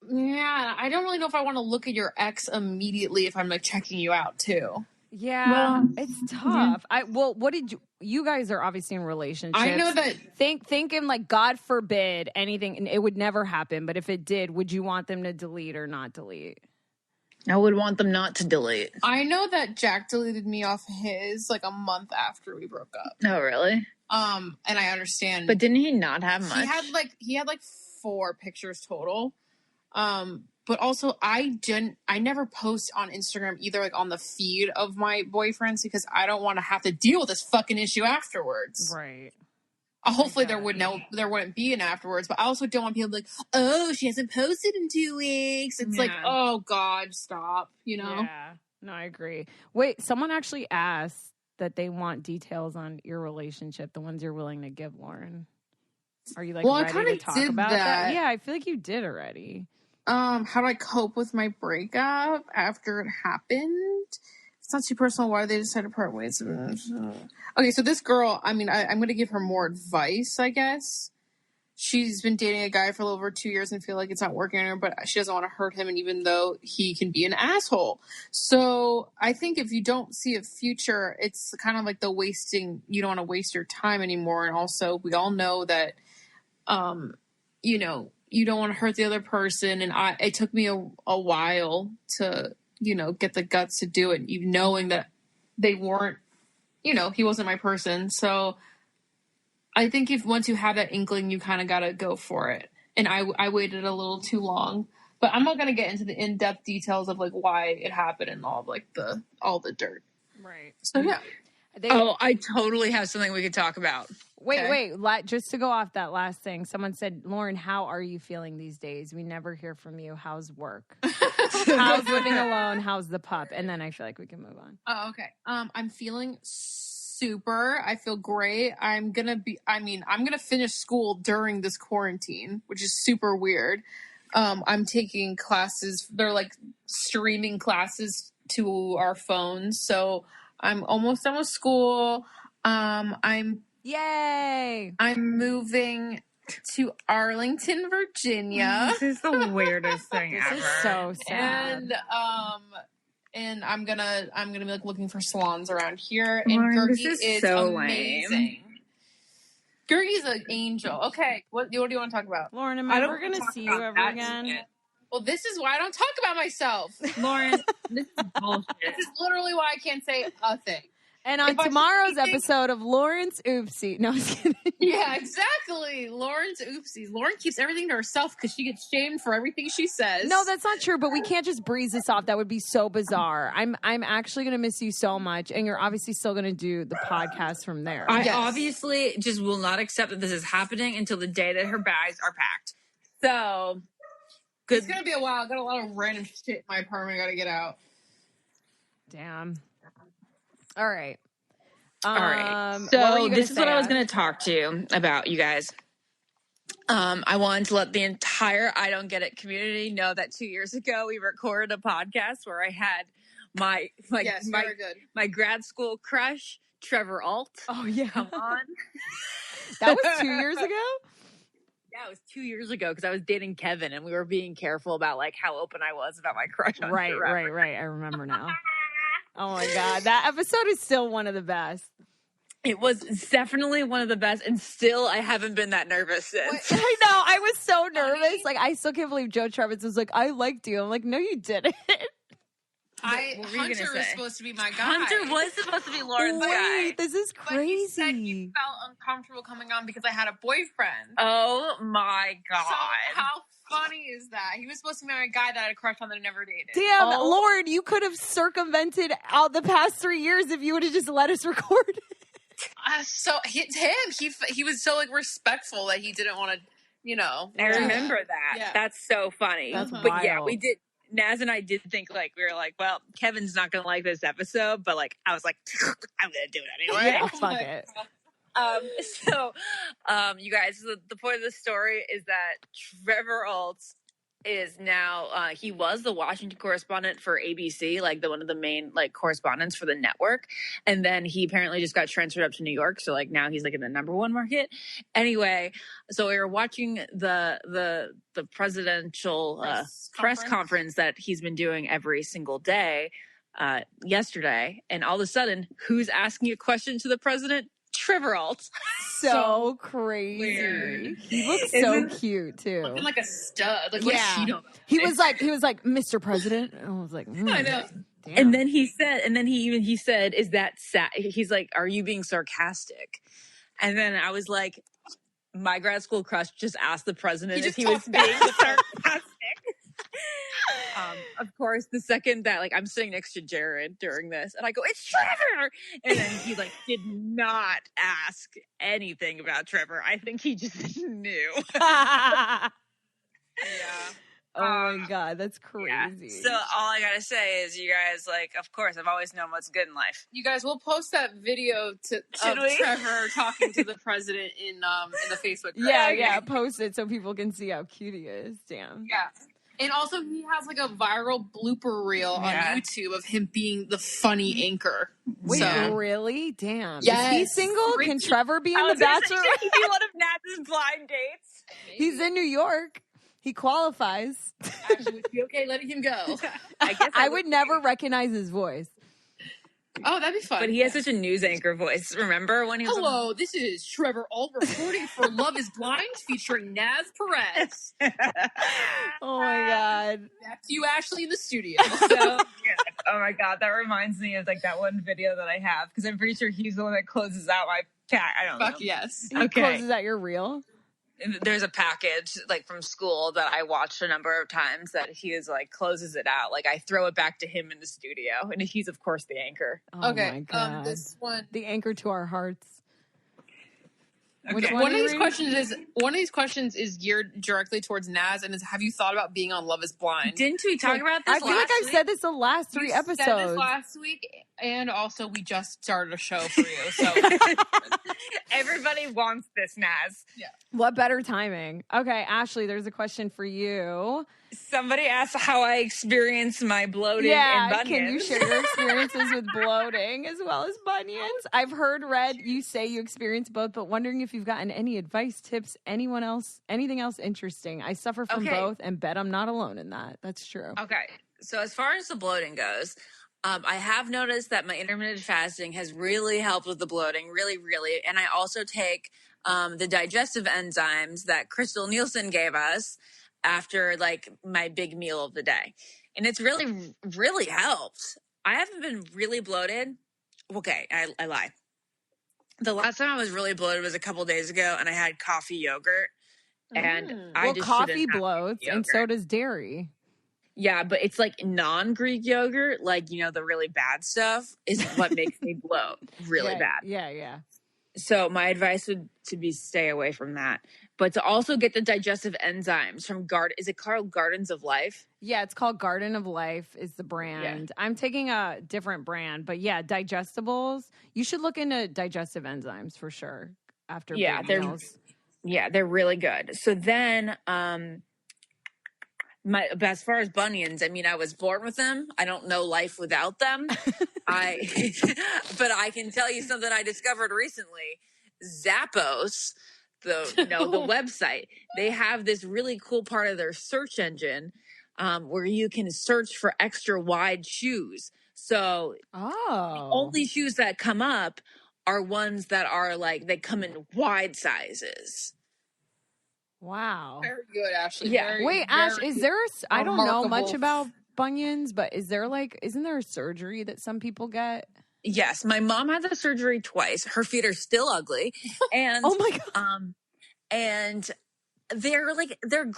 Yeah, I don't really know if I want to look at your ex immediately if I'm like checking you out too. Yeah, Well, it's tough. What did you guys are obviously in relationships. I know that. Thinking like God forbid anything, and it would never happen. But if it did, would you want them to delete or not delete? I would want them not to delete. I know that Jack deleted me off his like a month after we broke up. Oh, really? And I understand. But didn't he not have much? He had like 4 pictures total. But also I never post on Instagram either, like on the feed of my boyfriends because I don't want to have to deal with this fucking issue afterwards. Right. Hopefully there wouldn't be an afterwards, but I also don't want people to be like, oh, she hasn't posted in 2 weeks. It's like, oh God, stop, you know? Yeah. No, I agree. Wait, someone actually asked that they want details on your relationship, the ones you're willing to give, Lauren. Are you like ready to talk about that? Yeah, I feel like you did already. How do I cope with my breakup after it happened? It's not too personal. Why they decided to part ways. Okay, so this girl, I mean, I'm going to give her more advice, I guess. She's been dating a guy for a little over 2 years and feel like it's not working on her, but she doesn't want to hurt him, and even though he can be an asshole. So I think if you don't see a future, it's kind of like you don't want to waste your time anymore. And also, we all know that, you know, you don't want to hurt the other person. And it took me a while to, you know, get the guts to do it, even knowing that they weren't, you know, he wasn't my person. So I think once you have that inkling, you kind of got to go for it. And I waited a little too long, but I'm not going to get into the in-depth details of like why it happened and all the dirt. Right. So yeah. I totally have something we could talk about. Wait. Just to go off that last thing, someone said, Lauren, how are you feeling these days? We never hear from you. How's work? How's living alone? How's the pup? And then I feel like we can move on. Oh, okay. I'm feeling super. I feel great. I'm gonna finish school during this quarantine, which is super weird. I'm taking classes. They're like streaming classes to our phones. So I'm almost done with school. Yay! I'm moving to Arlington, Virginia. This is the weirdest thing ever. This is so sad. And I'm gonna be like looking for salons around here. And Lauren, Gertie this is is so amazing. lame. Gertie's an angel. Okay, what do you want to talk about? Lauren, am I ever going to see you ever again? Well, this is why I don't talk about myself. Lauren, this is bullshit. This is literally why I can't say a thing. And on If I say tomorrow's anything- episode of Lauren's Oopsie. No, I was kidding. Yeah, exactly. Lauren's oopsies. Lauren keeps everything to herself because she gets shamed for everything she says. No, that's not true, but we can't just breeze this off. That would be so bizarre. I'm actually going to miss you so much, and you're obviously still going to do the podcast from there. I obviously just will not accept that this is happening until the day that her bags are packed. So, good. It's going to be a while. I got a lot of random shit in my apartment I got to get out. Damn. All right. All right. what were So you gonna this is what say, I was Ash? going to talk to you about, you guys. I wanted to let the entire I Don't Get It community know that 2 years ago we recorded a podcast where I had my Yes, very good. my grad school crush, Trevor Alt. Oh, yeah. Come on. That was 2 years ago? Yeah, it was 2 years ago because I was dating Kevin and we were being careful about like how open I was about my crush on Right. I remember now. Oh, my God. That episode is still one of the best. It was definitely one of the best, and still I haven't been that nervous since. I know. I was so nervous. Like, I still can't believe Joe Travis was like, I liked you. I'm like, no, you didn't. What were you gonna Hunter was say? supposed to be my guy. Hunter was supposed to be Lauren's guy. Wait, this is But he said he crazy. felt uncomfortable coming on because I had a boyfriend. Oh my god! So how funny is that? He was supposed to be my guy that I had a crush on that I never dated. Damn, Oh. Lauren, you could have circumvented out the past 3 years if you would have just let us record it. So he was so like respectful that he didn't want to, you know. I remember that. Yeah. That's so funny. That's But yeah, wild. we did. Naz and I did think like we were like, well, Kevin's not gonna like this episode, but like I was like, I'm gonna do it anyway. Yeah, Oh fuck my it. You guys, the point of the story is that Trevor Alt is now he was the Washington correspondent for ABC, like one of the main like correspondents for the network, and then he apparently just got transferred up to New York, so like now he's like in the #1 market. Anyway, so we were watching the presidential press conference that he's been doing every single day yesterday, and all of a sudden, who's asking a question to the president? Trevor Alt. So crazy. weird. He looks so cute too. Looking like a stud. Like what does she know? He was like, Mr. President. And I was like, I know. Damn. And then he said, is that sad? He's like, are you being sarcastic? And then I was like, my grad school crush just asked the president if he was being sarcastic. Of course, the second that like I'm sitting next to Jared during this, and I go, "It's Trevor," and then he like did not ask anything about Trevor. I think he just knew. Yeah. Oh my God, that's Yeah. crazy. So all I gotta say is, you guys, like, of course, I've always known what's good in life. You guys, we'll post that video of Should we? Trevor talking to the president in the Facebook group. yeah, post it so people can see how cute he is. Damn. Yeah. And also, he has like a viral blooper reel on Yeah. YouTube of him being the funny anchor. Wait, So- really? Damn. Is Yes. he single? Can Ricky- Trevor be in I The was gonna say, Bachelor? should he be one of Naz's blind dates? He's in New York. He qualifies. Actually, would it be okay letting him go? I guess I would never recognize his voice. Oh, that'd be fun. But he has such a news anchor voice. Remember when he was? Hello, this is Trevor Alt reporting for Love is Blind featuring Naz Perez. Oh my God. Back to you, Ashley, in the studio. So good. Oh my god, that reminds me of like that one video that I have, because I'm pretty sure he's the one that closes out my pack. I don't know. Fuck yes. He Okay. closes out your reel. There's a package like from school that I watched a number of times that he is like closes it out. Like I throw it back to him in the studio, and he's of course the anchor. Oh my Okay, God. this one. The anchor to our hearts. Which Okay. one One are of you these reading? questions is geared directly towards Naz, and is: have you thought about being on Love is Blind? Didn't we talk about this? I feel like last I've said this the last You 3 said this episodes. last week, and also we just started a show for you. So Everybody wants this, Naz. What better timing? Okay, Ashley, there's a question for you. Somebody asked how I experience my bloating Yeah, and bunions. can you share your experiences with bloating as well as bunions? I've heard, Red, you say you experience both, but wondering if you've gotten any advice, tips, anything else interesting. I suffer from Okay. both and bet I'm not alone in that. That's true. Okay, so as far as the bloating goes, I have noticed that my intermittent fasting has really helped with the bloating, really. And I also take the digestive enzymes that Crystal Nielsen gave us. after like my big meal of the day. And it's really, really helped. I haven't been really bloated. Okay, I lie. The last time I was really bloated was a couple days ago, and I had coffee yogurt. And I Well, just coffee shouldn't have bloats, and so does dairy. Yeah, but it's like non-Greek yogurt, like, you know, the really bad stuff is what makes me bloat really bad. Yeah. So my advice would to be stay away from that, but to also get the digestive enzymes from is it called Gardens of Life? Yeah, it's called Garden of Life is the brand. I'm taking a different brand, but yeah, digestibles. You should look into digestive enzymes for sure after big meals. Yeah, they're really good. So then, as far as bunions, I mean, I was born with them. I don't know life without them. But I can tell you something I discovered recently. Zappos, the website, they have this really cool part of their search engine where you can search for extra wide shoes. So the only shoes that come up are ones that are like, they come in wide sizes. Wow. Very good, Ashley. Yeah. Wait, Ash, is there I don't know much about bunions, but isn't there a surgery that some people get? Yes, my mom had the surgery twice. Her feet are still ugly. And oh my God. And they're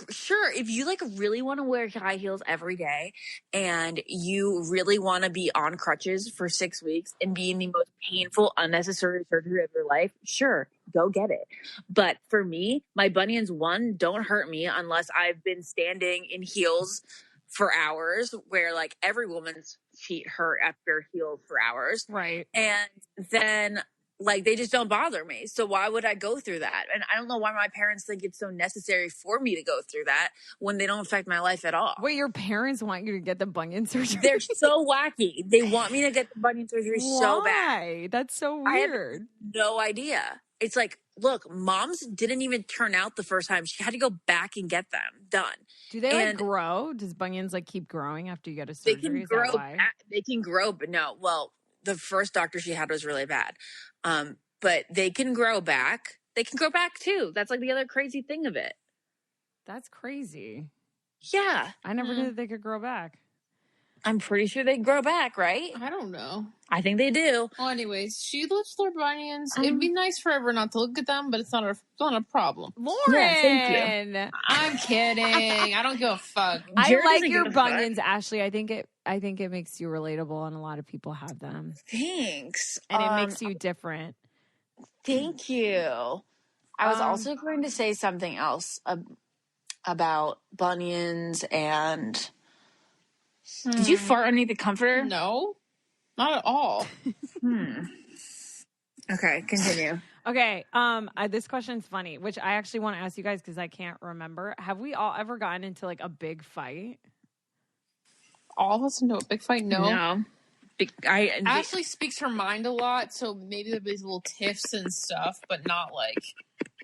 sure, if you like really want to wear high heels every day and you really want to be on crutches for 6 weeks and be in the most painful, unnecessary surgery of your life, sure, go get it. But for me, my bunions, one, don't hurt me unless I've been standing in heels for hours, where like every woman's feet hurt after heels for hours. Right. And then like they just don't bother me. So why would I go through that? And I don't know why my parents think it's so necessary for me to go through that when they don't affect my life at all. Wait, your parents want you to get the bunion surgery? They're so wacky. They want me to get the bunion surgery so bad. That's so weird. I had no idea. It's like, look, moms didn't even turn out the first time. She had to go back and get them done. Do they like grow? Does bunions like keep growing after you get a surgery? They can grow. They can grow, but no. Well, the first doctor she had was really bad. But they can grow back. They can grow back too. That's like the other crazy thing of it. That's crazy. Yeah. I never knew that they could grow back. I'm pretty sure they grow back, right? I don't know. I think they do. Well, anyways, she lives for bunions. It'd be nice for everyone not to look at them, but it's not a problem. Lauren! Yeah, thank you. I'm kidding. I don't give a fuck. I like your bunions, Ashley. I think it makes you relatable, and a lot of people have them. Thanks. And it makes you different. Thank you. I was also going to say something else about bunions and... Did you fart underneath the comforter? No, not at all. Okay, continue. Okay, this question's funny, which I actually want to ask you guys because I can't remember. Have we all ever gotten into like a big fight? All of us into a big fight? No. Ashley speaks her mind a lot, so maybe there'll be little tiffs and stuff, but not like...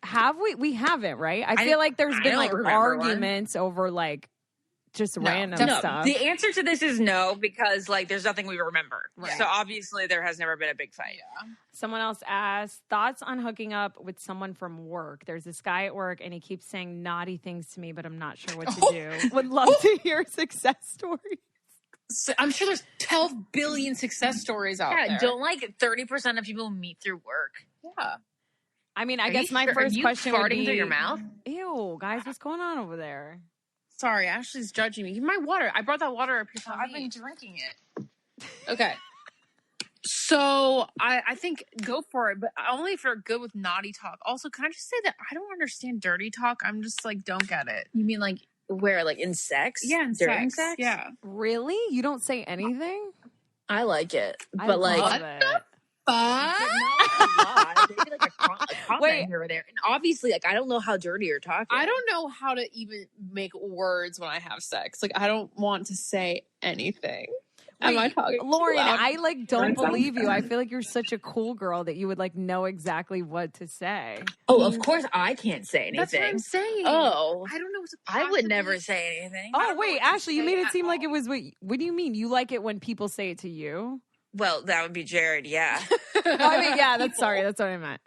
Have we? We haven't, right? I feel like there's been like arguments over like just random stuff. The answer to this is no, because like there's nothing we remember. Right. So obviously there has never been a big fight. Yeah. Someone else asked, thoughts on hooking up with someone from work. There's this guy at work and he keeps saying naughty things to me, but I'm not sure what to do. Would love to hear success stories. So I'm sure there's 12 billion success stories out there. Don't like 30% of people meet through work. Yeah. I mean, I guess my first question would be... farting through your mouth? Ew, guys, what's going on over there? Sorry, Ashley's judging me. Give me my water. I brought that water up here. I've been drinking it. Okay. So I think go for it, but only if you're good with naughty talk. Also, can I just say that I don't understand dirty talk? I'm just like, don't get it. You mean like where? Like in sex? Yeah, during sex? Yeah. Really? You don't say anything? I like it. But like... Love it. Not a lot. Maybe like a comment here or there. And obviously, like, I don't know how dirty you're talking. I don't know how to even make words when I have sex. Like, I don't want to say anything. Am I talking Lauren, I like don't believe you. I feel like you're such a cool girl that you would like know exactly what to say. Oh, of course I can't say anything. That's what I'm saying. Oh. I don't know what to I would never say anything. Oh, wait, Ashley, you made it seem like it was what do you mean? You like it when people say it to you? Well, that would be Jared, yeah. I mean, yeah, that's what I meant.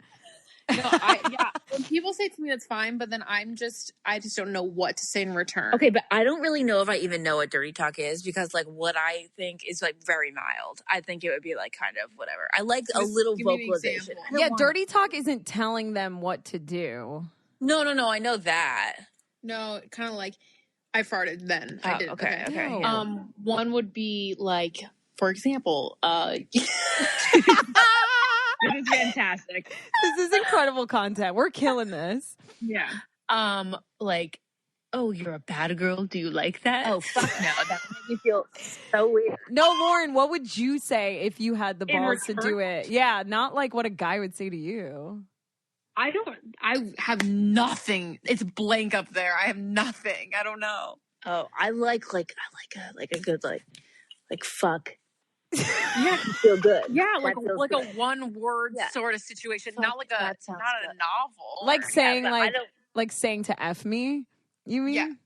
When people say it to me, that's fine. But then I just don't know what to say in return. Okay, but I don't really know if I even know what dirty talk is because like what I think is like very mild. I think it would be like kind of whatever. I like a little vocalization. Yeah, dirty talk isn't telling them what to do. No, I know that. No, kind of like I farted then. I did. Okay. Yeah. One would be like, for example, This is fantastic. This is incredible content. We're killing this. Yeah. Like, oh, you're a bad girl. Do you like that? Oh, fuck no. That made me feel so weird. No, Lauren, what would you say if you had the In balls to return? do it? Yeah, not like what a guy would say to you. I have nothing. It's blank up there. I have nothing. I don't know. Oh, I like a good like fuck. Yeah, Feel good. yeah, That feels like good. a one word Yeah. sort of situation, Fuck, not like a that sounds a good. novel. Like saying but I don't- like saying to F me, you mean?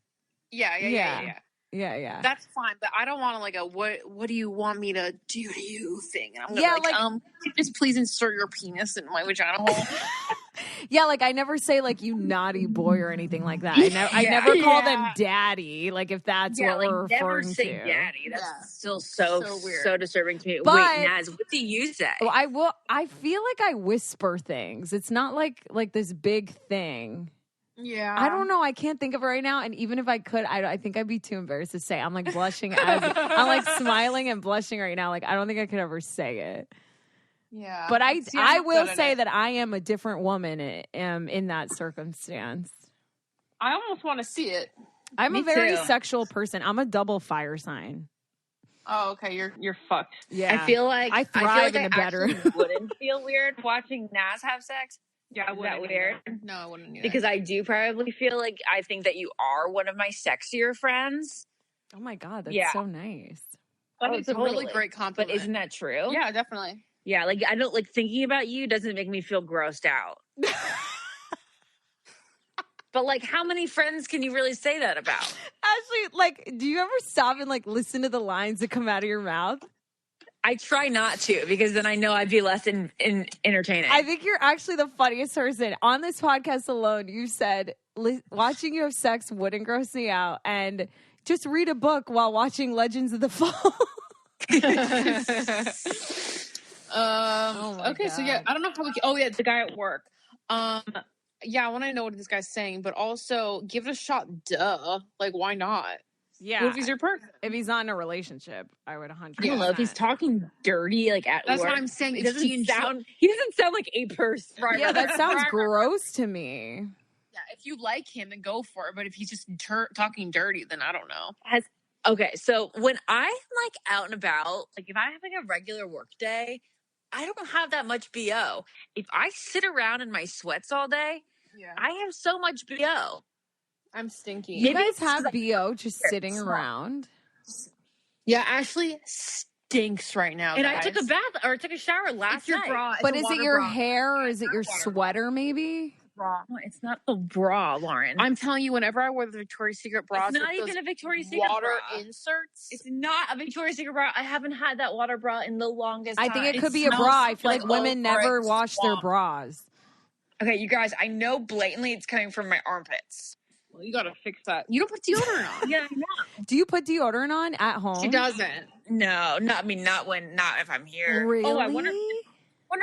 Yeah. Yeah. That's fine, but I don't want to like a what do you want me to do to you thing. And I'm gonna Yeah, like just please insert your penis in my vagina hole. Yeah, like I never say like you naughty boy or anything like that. I never call them daddy, like if that's what we're never referring say to. daddy. That's Yeah. still so weird. so disturbing to me. But- Wait, Naz, what do you say? Well, I feel like I whisper things. It's not like this big thing. Yeah, I don't know. I can't think of it right now. And even if I could, I think I'd be too embarrassed to say. I'm like blushing. I'm like smiling and blushing right now. Like I don't think I could ever say it. Yeah, But I See, I'm not will good at say it. that I am a different woman in that circumstance. I almost want to see it. I'm Me a very too. sexual person. I'm a double fire sign. Oh, okay, you're fucked. Yeah. I feel like I thrive in the actually bedroom. wouldn't feel weird watching Naz have sex. Yeah, Is that weird? No, I wouldn't. Either. Because I do probably feel like I think that you are one of my sexier friends. Oh my God, that's Yeah. so nice. But it's a really totally. great But compliment. isn't that true? Yeah, definitely. Yeah, like I don't like thinking about you doesn't make me feel grossed out. But like how many friends can you really say that about? Actually, like, do you ever stop and like listen to the lines that come out of your mouth? I try not to because then I know I'd be less in entertaining. I think you're actually the funniest person. On this podcast alone, you said watching you have sex wouldn't gross me out, and just read a book while watching Legends of the Fall. my Okay, so yeah, God. I don't know how we. Oh yeah, the guy at work. Yeah, I want to know what this guy's saying, but also give it a shot. Duh, like why not? Yeah. What if he's your person? If he's not in a relationship, I would 100%. I don't know if he's talking dirty like at That's work. what I'm saying. He If he doesn't sound like a person. Right, Yeah, that sounds right. gross to me. Yeah, if you like him, then go for it. But if he's just talking dirty, then I don't know. Okay, so when I'm like out and about, like if I have like a regular work day, I don't have that much BO. If I sit around in my sweats all day, Yeah, I have so much BO. I'm stinky. You Maybe guys it's 'cause have I- BO just sitting It's around. Yeah, Ashley stinks right now. And guys. I took a bath or took a shower last It's your night. bra. It's But a is it water your bra. hair or is it your water. sweater maybe? Bra. No, it's not the bra, Lauren. I'm telling you, whenever I wear the Victoria's Secret bras, It's not with even those a Victoria's Secret water bra. inserts. It's not a Victoria's Secret bra. I haven't had that water bra in the longest I time. think it could It be a bra. smells I feel like like women Old never Brick wash their Swamp. bras. Okay, you guys, I know blatantly it's coming from my armpits. Well, you gotta fix that. You don't put deodorant on. Yeah, I know. Do you put deodorant on at home? She doesn't. No, not not if I'm here. Really? Oh, I wonder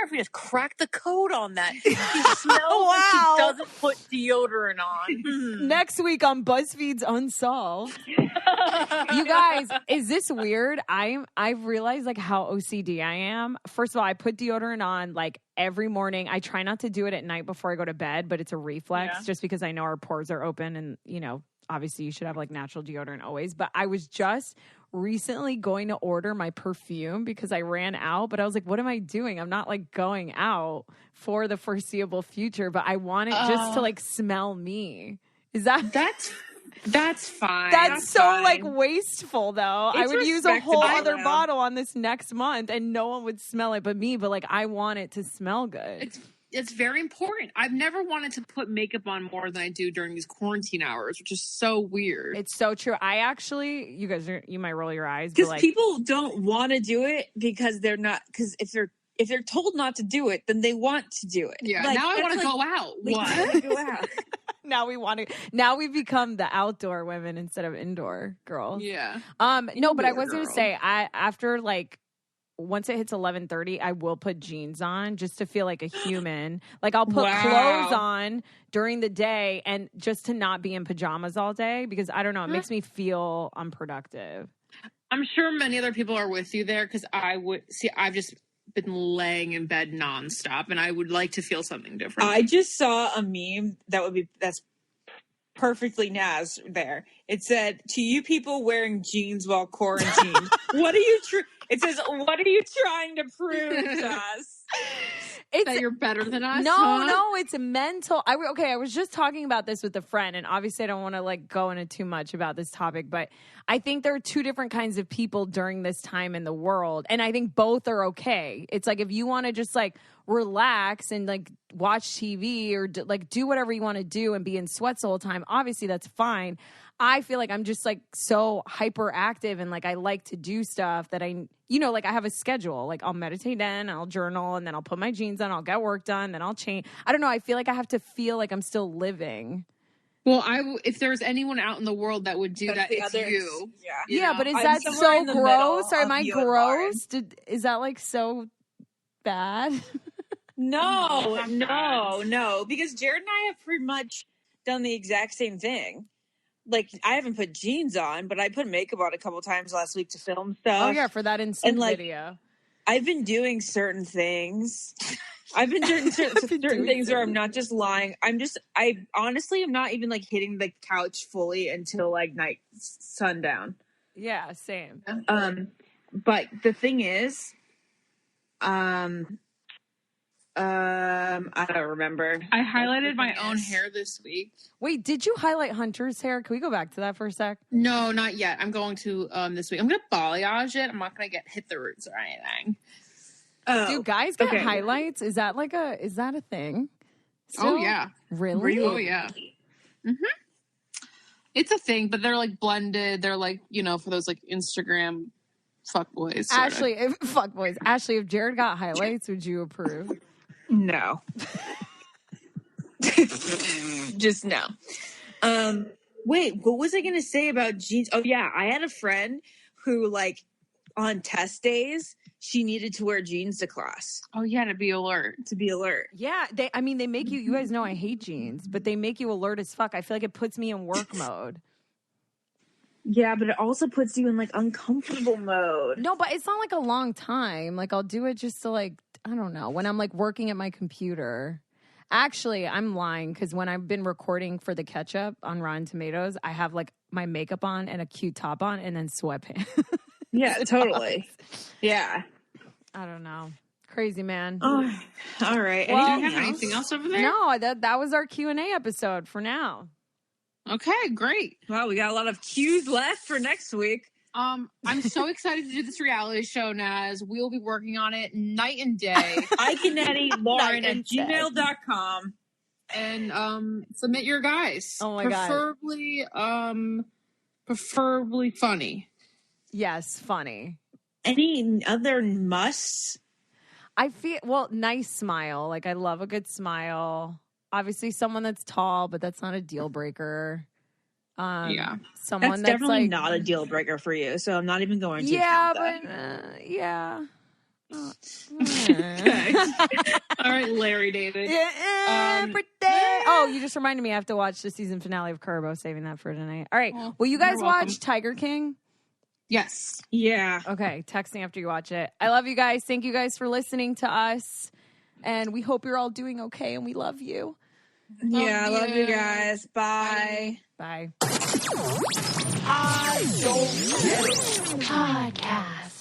if we just cracked the code on that. She smells Wow. like she doesn't put deodorant on. Next week on BuzzFeed's Unsolved. You guys, is this weird? I've realized like how OCD I am. First of all, I put deodorant on like every morning. I try not to do it at night before I go to bed, but it's a reflex just because I know our pores are open and, you know, obviously you should have like natural deodorant always. But I was just recently going to order my perfume because I ran out, but I was like, what am I doing? I'm not like going out for the foreseeable future, but I want it just to like smell me. Is that That's fine. That's so fine. like wasteful though. I It's would use a whole respectable, other though. bottle on this next month and no one would smell it but me, but like I want it to smell good. It's very important. I've never wanted to put makeup on more than I do during these quarantine hours, which is so weird. It's so true. I actually, you guys, you might roll your eyes, but Because like, people don't want to do it because they're not. Because if they're if they're told not to do it, then they want to do it. Yeah. Like, Now I that's want to like- go out. like, What? I wanna go out. Now we become the outdoor women instead of indoor girls. Yeah. No, but I Indoor was going to girl. say, after like, once it hits 11:30, I will put jeans on just to feel like a human. Like I'll put Wow. clothes on during the day and just to not be in pajamas all day because I don't know, it makes me feel unproductive. I'm sure many other people are with you there because I've just been laying in bed nonstop and I would like to feel something different. I just saw a meme that's perfectly Naz there. It said, "To you people wearing jeans while quarantined, what are you? It says, what are you trying to prove to us?" that you're better than us? No, it's mental. I was just talking about this with a friend, and obviously I don't want to like go into too much about this topic, but I think there are two different kinds of people during this time in the world, and I think both are okay. It's like if you want to just like relax and like watch TV or like do whatever you want to do and be in sweats the whole time, obviously that's fine. I feel like I'm just like so hyperactive and like I like to do stuff that like I have a schedule. Like I'll meditate then, I'll journal, and then I'll put my jeans on, I'll get work done, then I'll change. I don't know. I feel like I have to feel like I'm still living. Well, if there's anyone out in the world that would do that, it's you. Yeah. Yeah, but is I'm that somewhere in so the gross? middle Or am of I you and Lauren. gross? Is that like so bad? No, not no, because Jared and I have pretty much done the exact same thing. Like, I haven't put jeans on, but I put makeup on a couple times last week to film stuff. Oh yeah, for that instant like, video. I've been doing certain things. I've been doing certain things where I'm not just lying. I honestly am not even like hitting the couch fully until like sundown. Yeah, same. But the thing is, I don't remember. I highlighted my own hair this week. Wait, did you highlight Hunter's hair? Can we go back to that for a sec? No, not yet. I'm going to this week. I'm going to balayage it. I'm not going to hit the roots or anything. Oh, Do guys get okay. highlights? Is that a thing? Oh, yeah. Really? Oh, yeah. Mm-hmm. It's a thing, but they're like blended. They're like, for those like Instagram fuckboys. Ashley, if Jared got highlights, would you approve? No. Just no. Wait, what was I going to say about jeans? Oh, yeah. I had a friend who, like, on test days, she needed to wear jeans to class. Oh, yeah, to be alert. Yeah, they make you guys know I hate jeans, but they make you alert as fuck. I feel like it puts me in work mode. Yeah, but it also puts you in, like, uncomfortable mode. No, but it's not like a long time. Like, I'll do it just to, like, I don't know, when I'm, like, working at my computer. Actually, I'm lying because when I've been recording for the Ketchup on Rotten Tomatoes, I have, like, my makeup on and a cute top on and then sweatpants. Yeah, totally. Yeah. I don't know. Crazy, man. Oh, all right. Well, Do you have anything else over there? No, that was our Q&A episode for now. Okay, great. Wow, we got a lot of cues left for next week. I'm so excited to do this reality show, Naz. We'll be working on it night and day. Lauren at gmail.com. And submit your guys. Oh my God. Preferably funny. Yes, funny. Any other musts? I feel, nice smile. Like, I love a good smile. Obviously, someone that's tall, but that's not a deal breaker. Yeah. Someone That's that's definitely like, not a deal breaker for you, so I'm not even going to. Yeah, count but that. yeah. Okay. All right, Larry David. Oh, you just reminded me I have to watch the season finale of Curb. Saving that for tonight. All right. Will you guys You're welcome. watch Tiger King? Yes. Yeah. Okay. Text me after you watch it. I love you guys. Thank you guys for listening to us. And we hope you're all doing okay, and we love you. Yeah, I love you guys. Bye. Bye. I don't get it. Podcast.